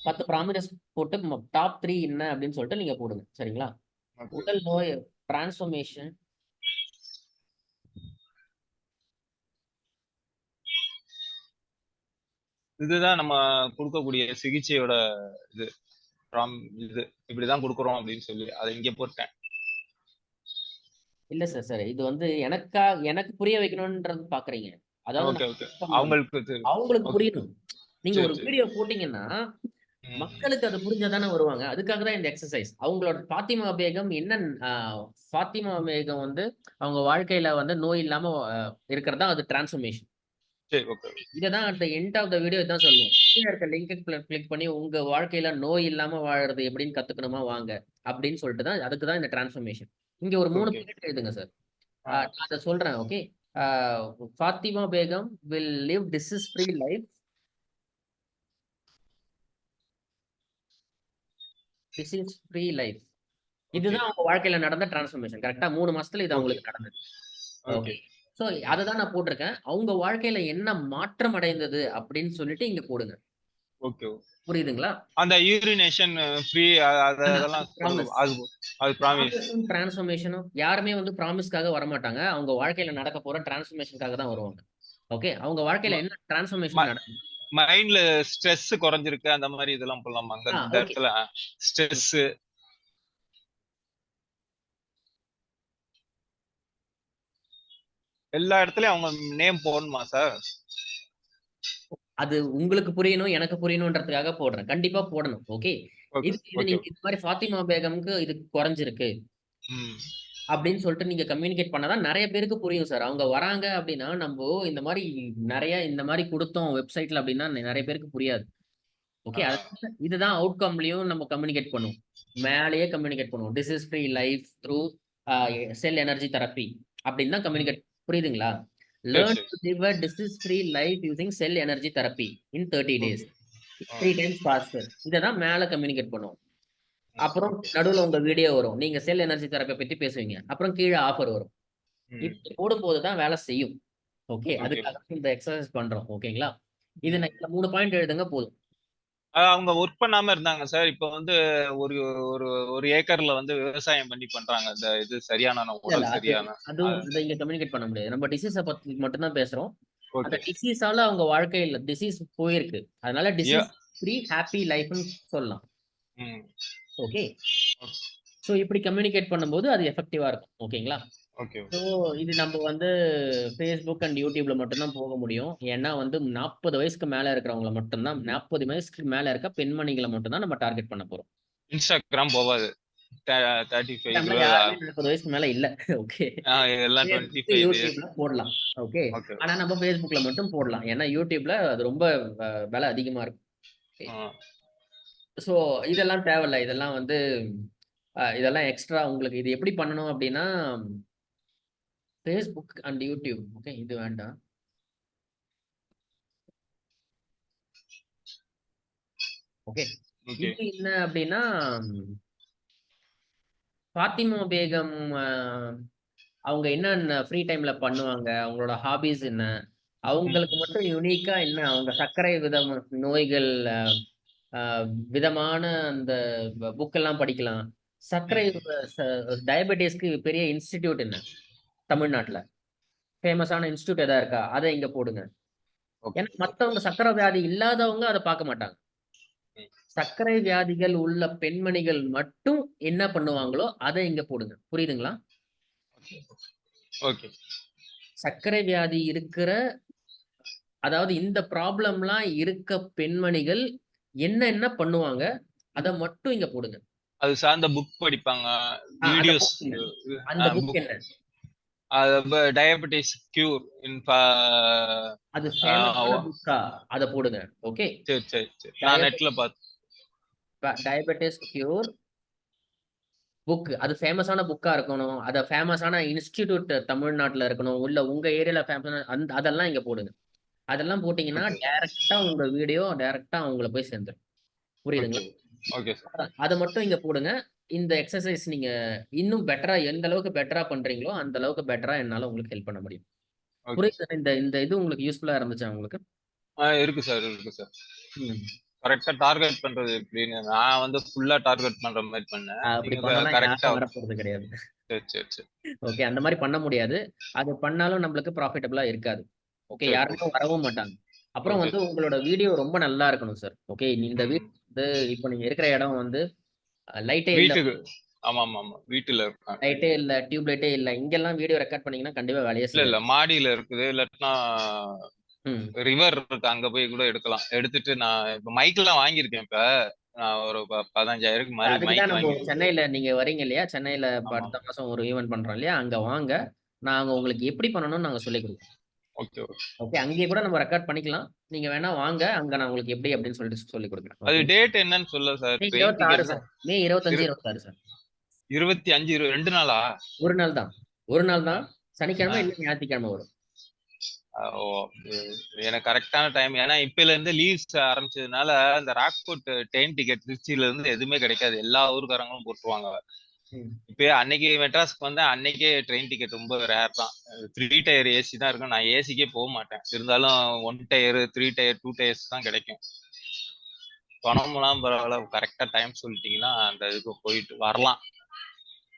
10 ப்ராமிஸ் போட்டு டாப் 3 என்ன அப்படின்னு சொல்லிட்டு நீங்க போடுங்க. சரிங்களா? ஓகே. உடல் நோய் டிரான்ஸ்ஃபர்மேஷன் இதுதான் நம்ம கொடுக்கக்கூடிய சிகிச்சையோட இது ஃப்ரம் இது இப்படிதான் கொடுக்குறோம் அப்படின்னு சொல்லி அதை இங்க போட்டேன். இல்ல சார். சார் இது வந்து எனக்கு புரிய வைக்கணும்ன்றது பார்க்குறீங்க. அதாவது ஓகே, நான் ஓகே. பண்ணணும். அவங்களுக்கு சரி. அவங்களுக்கு ஓகே. புரியணும். நீங்க சரி, ஒரு சரி. வீடியோ போட்டீங்கன்னா, ம். மக்களுக்கு அது புரிஞ்சா தானே வருவாங்க. அதுக்காக தான் இந்த எக்சர்சைஸ். அவங்களோட ஃபாத்திமா பேகம் என்ன அ ஃபாத்திமா பேகம் வந்து அவங்க வாழ்க்கையில வந்து நோய் இல்லாம இருக்கிறது தான் அது டிரான்ஸ்ஃபர்மேஷன். சரி, ஓகே. இத தான் at the end of the video இதான் சொல்லுவோம். கீழ இருக்க லிங்க் கிளிக் பண்ணி உங்க வாழ்க்கையில நோய் இல்லாம வாழறது எப்படின்னு கத்துக்கணுமா வாங்க. அப்படின்னு சொல்லிட்டு தான் அதுக்கு தான் இந்த டிரான்ஸ்ஃபர்மேஷன். இங்க ஒரு 3 ஓகே. பாயிண்ட் எழுதுங்க சார். ஆ, நான் அத சொல்றேன். Okay. A Fatima Begum will live disease free life. Disease free life. Okay. இதுதான் அவங்க வாழ்க்கையில நடந்த டிரான்ஸ்ஃபர்மேஷன். கரெக்ட்டா 3 மாசத்துல இது ஓகே. அவங்களுக்கு நடந்தது. ஓகே. ஓகே. சோ ம். அததான் நான் போட்டிருக்கேன். அவங்க வாழ்க்கையில என்ன மாற்றம் அடைந்தது அப்படின்னு சொல்லிட்டு இங்க போடுங்க. ஓகே. புரியுதுங்களா? அந்த யூரினேஷன் ஃப்ரீ அதெல்லாம் சொல்லுங்க. ப்ராமிஸ். அது அது ப்ராமிஸ். ப்ராமிஸும், டிரான்ஸ்ஃபர்மேஷனும் யாருமே வந்து ப்ராமிஸ்க்காக வரமாட்டாங்க. அவங்க வாழ்க்கையில நடக்க போற டிரான்ஸ்ஃபர்மேஷன்க்காக தான் வருவாங்க. ஓகே. அவங்க வாழ்க்கையில என்ன டிரான்ஸ்ஃபர்மேஷன் நடக்கும்? மைண்ட்ல ஸ்ட்ரெஸ் குறைஞ்சிருக்கு அந்த மாதிரி இதெல்லாம் போடலாமா அங்க இந்த ஓகே. இடத்துல? ஸ்ட்ரெஸ் எல்லா இடத்துலயும் அவங்க நேம் போடணுமா சார்? அது உங்களுக்கு புரியணும், எனக்கு புரியணுன்றதுக்காக போடுறேன். கண்டிப்பா போடணும். ஓகே. ஓகே, இது இது ஓகே. நீங்க இது மாரி ஃபாத்திமா பேகம்க்கு இது குறைஞ்சிருக்கு. ம். அப்படின்னு சொல்லிட்டு நீங்க கம்யூனிகேட் பண்ணா தான் நெறைய பேருக்கு புரியும் சார். அவங்க வராங்க அப்படின்னா, இந்த மாரி நெறைய இந்த மாரி குடுத்தோம் வெப்சைட்ல அப்படின்னா நெறைய பேருக்கு புரியாது. ஆ, ஓகே. அதனால இதுதான் அவுட்கம்லயும் நம்ம கம்யூனிகேட் பண்ணுவோம். மேலேயே கம்யூனிகேட் பண்ணுவோம். This is free life through a cell energy therapy அப்படின்னு தான் ம். கம்யூனிகேட் புரியுதுங்களா? சரி, லேர்ன் சரி. To live a disease free life using cell energy therapy in 30 days. Okay. ஆ, 3 டைம்ஸ் ஃபாஸ்டர். இத தான் மேல கம்யூனிகேட் பண்ணுவோம். அப்புறம் ஓகே. நடுவுல உங்க வீடியோ வரும். நீங்க செல் எனர்ஜி தெரப்பிய பத்தி பேசுவீங்க. அப்புறம் கீழ ஆஃபர் வரும். ம். இப்படி போடும்போது தான் வேலை செய்யும். ஓகே. ஓகே. அதுக்காக தான் இந்த எக்சர்சைஸ் பண்றோம். ஓகேங்களா? இது ம். நான் இந்த 3 பாயிண்ட் எழுதுங்க போதும். அவங்க ஒர்க் பண்ணாம இருந்தாங்க சார். இப்ப வந்து ஒரு ஒரு ஒரு ஏக்கர்ல வந்து விவசாயம் பண்ணி பண்றாங்க. இந்த இது சரியான இல்ல, இல்ல. உடல் சரியான. அ அத இங்க கம்யூனிகேட் பண்ண முடியாது. நம்ம டிசீஸ பத்தி மட்டும் தான் பேசுறோம். அந்த ஓகே. டிசீஸால அவங்க வாழ்க்கையில டிசீஸ் போயிருக்கு. அதனால ய டிசீஸ் ஃப்ரீ ஹேப்பி லைஃப்ன்னு சொல்லலாம். ம். ஓகே. சோ இப்படி கம்யூனிகேட் பண்ணும்போது அது எஃபெக்டிவா இருக்கும். ஓகேங்களா? Okay, so okay. இது நம்ம வந்து Facebook அண்ட் YouTubeல மட்டும் தான் போக முடியும். ஏன்னா வந்து 40 வயசுக்கு மேல இருக்கிறவங்கள மட்டும் தான் 40 வயசுக்கு மேல இருக்க பெண்மணிகள மட்டும் தான் நம்ம டார்கெட் பண்ண போறோம். Instagram போவாது. த 35 Instagramல 20 யாருமே 40 வயசுக்கு மேல இல்ல. ஓகே. ஆ எல்லாம் Facebook, 25 இயர்ஸ். YouTubeல போடலாம். ஓகே. ஓகே. ஆனா நம்ம Facebookல மட்டும் போடலாம். ஏன்னா YouTubeல அது ரொம்ப விலை அதிகமா இருக்கும். ஓகே. ஆ. சோ இதெல்லாம் தேவையில்ல. இதெல்லாம் வந்து இதெல்லாம் எக்ஸ்ட்ரா உங்களுக்கு இது எப்படி பண்ணணும் அப்படின்னா, Facebook அண்ட் YouTube. ஓகே. இது வேண்டாம். ஓகே. ஓகே. இது என்ன அப்படின்னா, ஃபாத்திமா பேகம் அவங்க என்னென்ன ஃப்ரீ டைம்ல பண்ணுவாங்க? அவங்களோட ஹாபீஸ் என்ன? அவங்களுக்கு மட்டும் யுனிக்கா என்ன? அவங்க சர்க்கரை நோய்கள் அ விதமான அந்த புக்கெல்லாம் படிக்கலாம். சர்க்கரை ச டயபெட்டிஸ்க்கு பெரிய இன்ஸ்டிடியூட் என்ன? தமிழ்நாட்ல. ஃபேமஸான இன்ஸ்டிடியூட் எதா இருக்கா? அத இங்க போடுங்க. ஓகே. ஏன்னா மத்தவங்க சர்க்கரை வியாதி இல்லாதவங்க அத பார்க்க மாட்டாங்க. ம். சர்க்கரை வியாதிகள் உள்ள பெண்மணிகள் மட்டும் என்ன பண்ணுவாங்களோ, அத இங்க போடுங்க. புரியுதுங்களா? ஓகே. சர்க்கரை வியாதி இருக்கிற அதாவது இந்த ப்ராப்ளம்லாம் இருக்க பெண்மணிகள் என்னென்ன பண்ணுவாங்க? அத மட்டும் இங்க போடுங்க. அது சார்ந்த புக் படிப்பாங்க. அந்த வீடியோஸ் புக் என்ன? அந்த புக் புக் என்ன? டயபெட்டிஸ் கியூர் இன் அது ஆ ஃபேமஸான ஓ புக்கா? அத போடுங்க. ஓகே. சரி. நான் டயபெ நெட்ல பார்த்தேன். Diabetes cure book. அது ஃபேமஸான புக்கா இருக்கணும். அத ஃபேமஸான இன்ஸ்டிடியூட் தமிழ்நாட்டுல இருக்கணும். இல்ல உங்க ஏரியால ஃபேமஸான அதெல்லாம் இங்க போடுங்க. அதெல்லாம் போட்டீங்கன்னா, ஓகே. டைரக்ட்டா உங்க வீடியோ டைரக்ட்டா அவங்கள போய் சேர்ந்துரும். ஓகே. புரியுதுங்களா? Okay sir. அத மட்டும் இங்க போடுங்க. இந்த எக்ஸர்சைஸ் நீங்க இன்னும் பெட்டரா எந்த அளவுக்கு பெட்டரா பண்றீங்களோ, அந்த அளவுக்கு பெட்டரா என்னால உங்களுக்கு ஹெல்ப் பண்ண முடியும். ஓகே புரியுதா? சார். இந்த இந்த இது உங்களுக்கு யூஸ்ஃபுல்லா இருந்துச்சா உங்களுக்கு? இருக்கு சார். ம். கரெக்ட்டா டார்கெட் பண்றது எப்படின்னு நான் வந்து ஃபுல்லா டார்கெட் பண்ற மாரி பண்ணேன். அப்படி நீங்க பண்ணோம்னா கரெக்ட்டா யாரும் வரப்போறது கிடையாது. சரி. ஓகே. அந்த மாரி பண்ண முடியாது. அது பண்ணாலும் நம்மளுக்கு ப்ராஃபிட்டபிளா இருக்காது. ஓகே. சரி. யாருமே வரவும் மாட்டாங்க. அப்புறம் ஓகே வந்து சார். உங்களோட வீடியோ ரொம்ப நல்லா இருக்கணும் சார். ஓகே. இந்த ம். வந்து இப்ப நீங்க இருக்கிற இடம் வந்து லைட்டே இல்ல. வீட்டுக்கு ஆமாமாமா. வீட்டுல இருக்காங்க. லைட்டே இல்ல, டியூப் லைட்டே இல்ல. இங்கெல்லாம் வீடியோ ரெக்கார்ட் பண்ணீங்கன்னா கண்டிப்பா வேலையே இல்ல. செய்யாது. மாடியில இருக்குது. இல்லாட்டினா ம். ரிவர் இருக்கு. அங்க போய் கூட எடுக்கலாம். எடுத்துட்டு நான் இப்ப மைக்லாம் வாங்கியிருக்கேன் இப்ப. நான் ஒரு 15,000க்கு மாரி அதுக்கு தான் மைக் நம்ம வாங்கியிருக்கேன். சென்னையில நீங்க வரீங்க இல்லையா? சென்னையில இப்ப ஆமா. அடுத்த மாசம் ஒரு ஈவென்ட் பண்றோம் இல்லையா? அங்க வாங்க. நாங்க உங்களுக்கு எப்படி பண்ணணும்னு நாங்க சொல்லிக் குடுக்குறோம். ஓகே. ஓகே. அங்கேயே கூட நம்ம ரெக்கார்ட் பண்ணிக்கலாம். நீங்க வேணா வாங்க. அங்க நான் உங்களுக்கு எப்படி அப்படின்னு சொல்லிட்டு சொல்லிக் குடுக்குறேன். அது ஓகே. டேட் என்னன்னு சொல்ல சார். மே ட்ரெயின் 26 டிக்கெட் சார். தான். மே 25, இரு 26 சார். 25 2 நாளா? 1 நாள் தான். 1 நாள் தான். ஆ. சனிக்கிழமை இல்ல ஞாயிற்றுக்கிழமை வரும். ஓ! எனக்கு கரெக்ட்டான டைம். ஏன்னா இப்பைல இருந்து லீவ்ஸ் ஆரம்பிச்சதுனால, இந்த ராக்ஃபோர்ட் ட்ரெயின் டிக்கெட் திருச்சியில இருந்து எதுவுமே கிடைக்காது. எல்லா ஊர்க்காரங்களும் போட்டுருவாங்க. ம். இப்ப அன்னைக்கு மெட்ராஸ்க்கு வந்தேன். அன்னைக்கே ட்ரெயின் டிக்கெட் ரொம்ப ரேர் தான். 3 டயர் ஏசி தான் இருக்கும். நான் ஏசிக்கே போ மாட்டேன். இருந்தாலும் 1 டயர், 3 டயர், 2 டயர்ஸ் தான் கிடைக்கும். பணம்லாம் பரவால்ல. கரெக்ட்டா டைம் சொல்லிட்டீங்கன்னா, அந்த இதுக்கு போயிட்டு வரலாம்.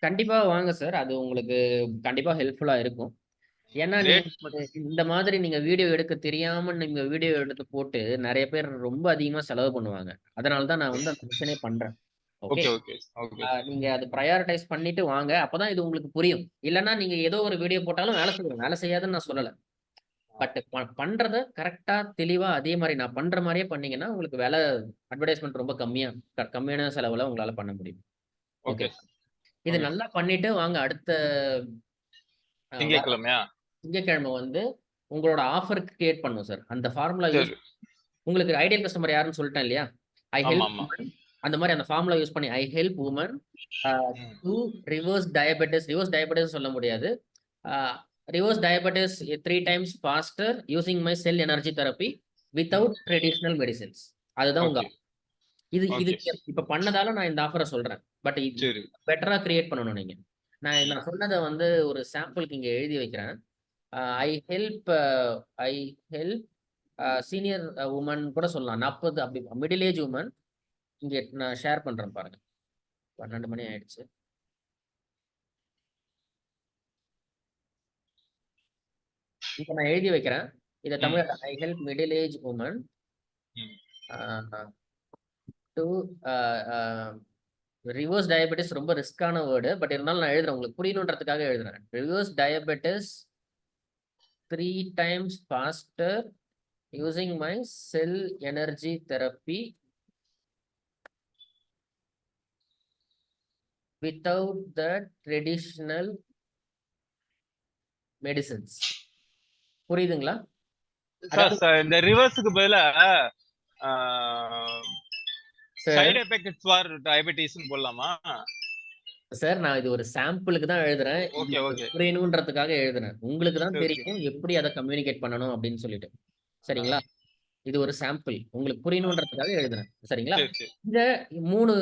கண்டிப்பா வாங்க சார். அது உங்களுக்கு கண்டிப்பா ஹெல்ப்ஃபுல்லா இருக்கும். ஏன்னா நீங்க டேட் இந்த மாதிரி நீங்க வீடியோ எடுக்க தெரியாம நீங்க வீடியோ எடுத்து போட்டு நெறைய பேர் ரொம்ப அதிகமா செலவு பண்ணுவாங்க. அதனால தான் நான் வந்து அந்த மிஷனே பண்றேன். ஓகே. ஓகே. நீங்க அது பிரையாரிடைஸ் பண்ணிட்டு வாங்க. அப்பதான் இது உங்களுக்கு புரியும். இல்லன்னா நீங்க ஏதோ ஒரு வீடியோ போட்டாலும் வேலை செய்யும். வேலை செய்யாதுன்னு நான் சொல்லல. பட் பண்றத கரெக்ட்டா, தெளிவா அதே மாரி நான் பண்ற மாரியே பண்ணீங்கன்னா, உங்களுக்கு அட்வர்டைஸ்மென்ட் ரொம்ப கம்மியான செலவுல உங்களால பண்ண முடியும். ஓகே. ஓகே. இது ஓகே. நல்லா பண்ணிட்டு வாங்க. அடுத்த வர திங்கட்கிழமையா? திங்கட்கிழமை வந்து உங்களோட ஆஃபர் கிரியேட் பண்ணும் சார். அந்த ஃபார்முலா யூஸ் சரி. உங்களுக்கு ஐடியல் கஸ்டமர் யாருன்னு சொல்லிட்டேன் இல்லையா? ஐ ஹெல்ப் ஆமாமா. வுமன் அந்த மாரி அந்த ஃபார்முலா யூஸ் பண்ணி ஐ ஹெல்ப் வுமன் அ ம். டூ ரிவர்ஸ் டயபெட்டிஸ் சொல்ல முடியாது. Uh reverse diabetes 3 times faster using my cell energy therapy hmm. Without traditional medicines. அதுதான் உங்க ஓகே. இது ஓகே. இப்ப பண்ணதால நான் இந்த ஆஃபர சொல்றேன். பட் இது சரி. பெட்டரா கிரியேட் பண்ணணும் நீங்க. நான் ம். நான் சொன்னத வந்து ஒரு சாம்பிள்க்கு இங்க எழுதி வைக்கிறேன். ம். I help I help senior woman கூட சொல்லலாம். 40 அப்படி மிடில் ஏஜ் வுமன். இங்க நான் ஷேர் பண்றேன் பாருங்க. 12 மணி ஆயிடுச்சு. இப்ப நான் எழுதி வைக்கிறேன். இத ம். தமிழ்ல I help middle age woman ம். Uh to uh uh reverse diabetes ரொம்ப ரிஸ்க்கான வேர்டு. பட் இருந்தாலும் நான் எழுதுறேன். உங்களுக்கு புரியணுன்றதுக்காக எழுதுறேன். Reverse diabetes 3 times faster using my cell energy therapy without the traditional medicines. புரியுதுங்களா? சார் அதாவது சார் இந்த ரிவர்ஸ்க்கு பதிலா ஆ, சார் சைடு எஃபெக்ட்ஸ் ஃபார் டயபெட்டிஸ்னு போடலாமா? சார் நான் இது ஒரு சாம்பிளுக்கு தான் எழுதுறேன். இது ஓகே. உங்களுக்கு ஓகே. புரியணுன்றதுக்காக எழுதுறேன். உங்களுக்கு தான் சரி. தெரியும் எப்படி அத கம்யூனிகேட் பண்ணணும் அப்படின்னு சொல்லிட்டு. சரிங்களா? இது ஒரு சாம்பிள். உங்களுக்கு புரியணுன்றதுக்காக எழுதுனேன். சரிங்களா? சரி, சரி. இத 3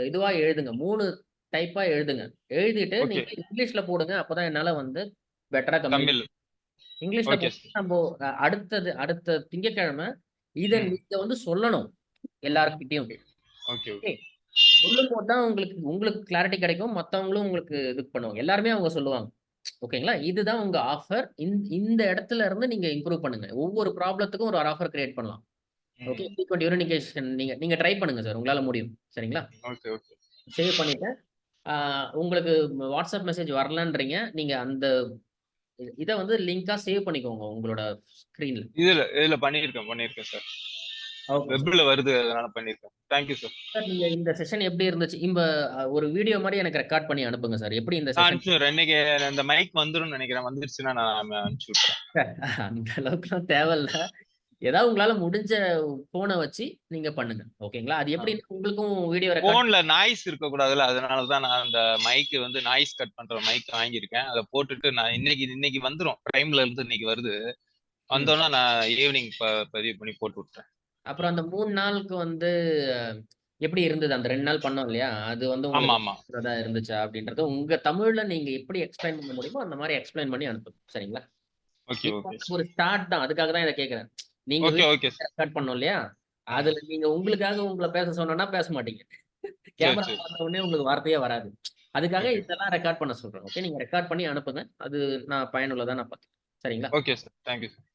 இதுவா எழுதுங்க. 3 டைப்பா எழுதுங்க. எழுதிட்டு ஓகே. நீங்க இங்கிலீஷ்ல போடுங்க. அப்பதான் என்னால வந்து பெட்டரா தமிழ். இங்கிலீஷ்ல ஓகே போட்டு சார். நம்போ அடுத்த திங்கட்கிழமை இத ம். நீங்க வந்து சொல்லணும். எல்லார்கிட்டயும். ஓகே. Okay, okay. ஓகே. சொல்லும்போது தான் உங்களுக்கு உங்களுக்கு கிளாரிட்டி கிடைக்கும். மத்தவங்களும் உங்களுக்கு இது பண்ணுவாங்க. எல்லாருமே அவங்க சொல்லுவாங்க. ஓகேங்களா? இதுதான் உங்க ஆஃபர். இந்த இடத்துல இருந்து நீங்க இம்ப்ரூவ் பண்ணுங்க. ஒவ்வொரு ப்ராப்ளத்துக்கும் ஒரு ஆஃபர் கிரியேட் பண்ணலாம். ஓகே. ம். ஃப்ரீக்வென்ட் யூனிகேஷன் நீங்க நீங்க ட்ரை பண்ணுங்க சார். உங்களால முடியும். சரிங்களா? Okay, okay. சேவ் பண்ணிட்டேன். ஆ உங்களுக்கு WhatsApp மெசேஜ் வரலன்றீங்க. நீங்க அந்த இத வந்து லிங்கா சேவ் பண்ணிக்கோங்க உங்களோட ஸ்க்ரீன்ல. இதுல பண்ணியிருக்கேன் சார். Okay sir. வெப்ல வருது அதனால பண்ணியிருக்கேன். Thank you sir. சார் நீங்க இந்த செஷன் எப்படி இருந்துச்சு? ஒரு வீடியோ மாரி எனக்கு ரெக்கார்ட் பண்ணி அனுப்புங்க சார். எப்படி இந்த செஷன் அனுப்பிச்சு விடுறேன். இன்னைக்கு இந்த மைக் வந்துரும்னு நினைக்கிறேன். வந்துருச்சுன்னா நான் அனுப்பிச்சு விட்டுறேன். சார் அந்த அளவுக்குலாம் தேவையில்ல. ஏதாவது உங்களால முடிஞ்ச ஃபோன வச்சு நீங்க பண்ணுங்க. ஓகேங்களா? அது ஆ. எப்படின்னா உங்களுக்கும் வீடியோ ரெக்கார்ட் போன்ல நாய்ஸ் இருக்கக்கூடாதுல்ல. அதனால தான் நான் அந்த மைக் வந்து நாய்ஸ் கட் பண்ற மைக் வாங்கியிருக்கேன். அத போட்டுட்டு நான் இன்னைக்கு வந்துரும். பிரைம்ல இருந்து இன்னைக்கு வருது. ம். வந்தோனே நான் ஈவினிங் பதிவு பண்ணி போட்டு விட்டுறேன். அப்புறம் அந்த 3 நாளுக்கு வந்து எப்படி இருந்தது? அந்த 2 நாள் பண்ணோம் இல்லையா? அது வந்து உங்களுக்கு ஆமாமா. பயனுள்ளதா இருந்துச்சா? அப்படின்றத உங்க தமிழ்ல நீங்க எப்படி எக்ஸ்ப்ளைன் பண்ண முடியுமோ, அந்த மாரி எக்ஸ்ப்ளைன் பண்ணி அனுப்புங்க. சரிங்களா? ஓகே, இப்போ ஓகே. ஒரு ஸ்டார்ட் தான். அதுக்காக தான் இத கேட்கிறேன். நீங்க okay, video okay sir. Record பண்ணோம் இல்லையா? ம். அதுல நீங்க உங்களுக்காக உங்கள பேச சொன்னோம்னா பேச மாட்டீங்க. சரி, கேமரா சரி. பார்த்த உடனே உங்களுக்கு வார்த்தையே வராது. அதுக்காக ஓகே. இதெல்லாம் ரெக்கார்ட் பண்ண சொல்றேன். ஓகே. நீங்க ரெக்கார்ட் பண்ணி அனுப்புங்க. அது நான் பயனுள்ளதா நான் பார்த்துக்கிறேன். சரிங்களா? Okay sir. Thank you sir.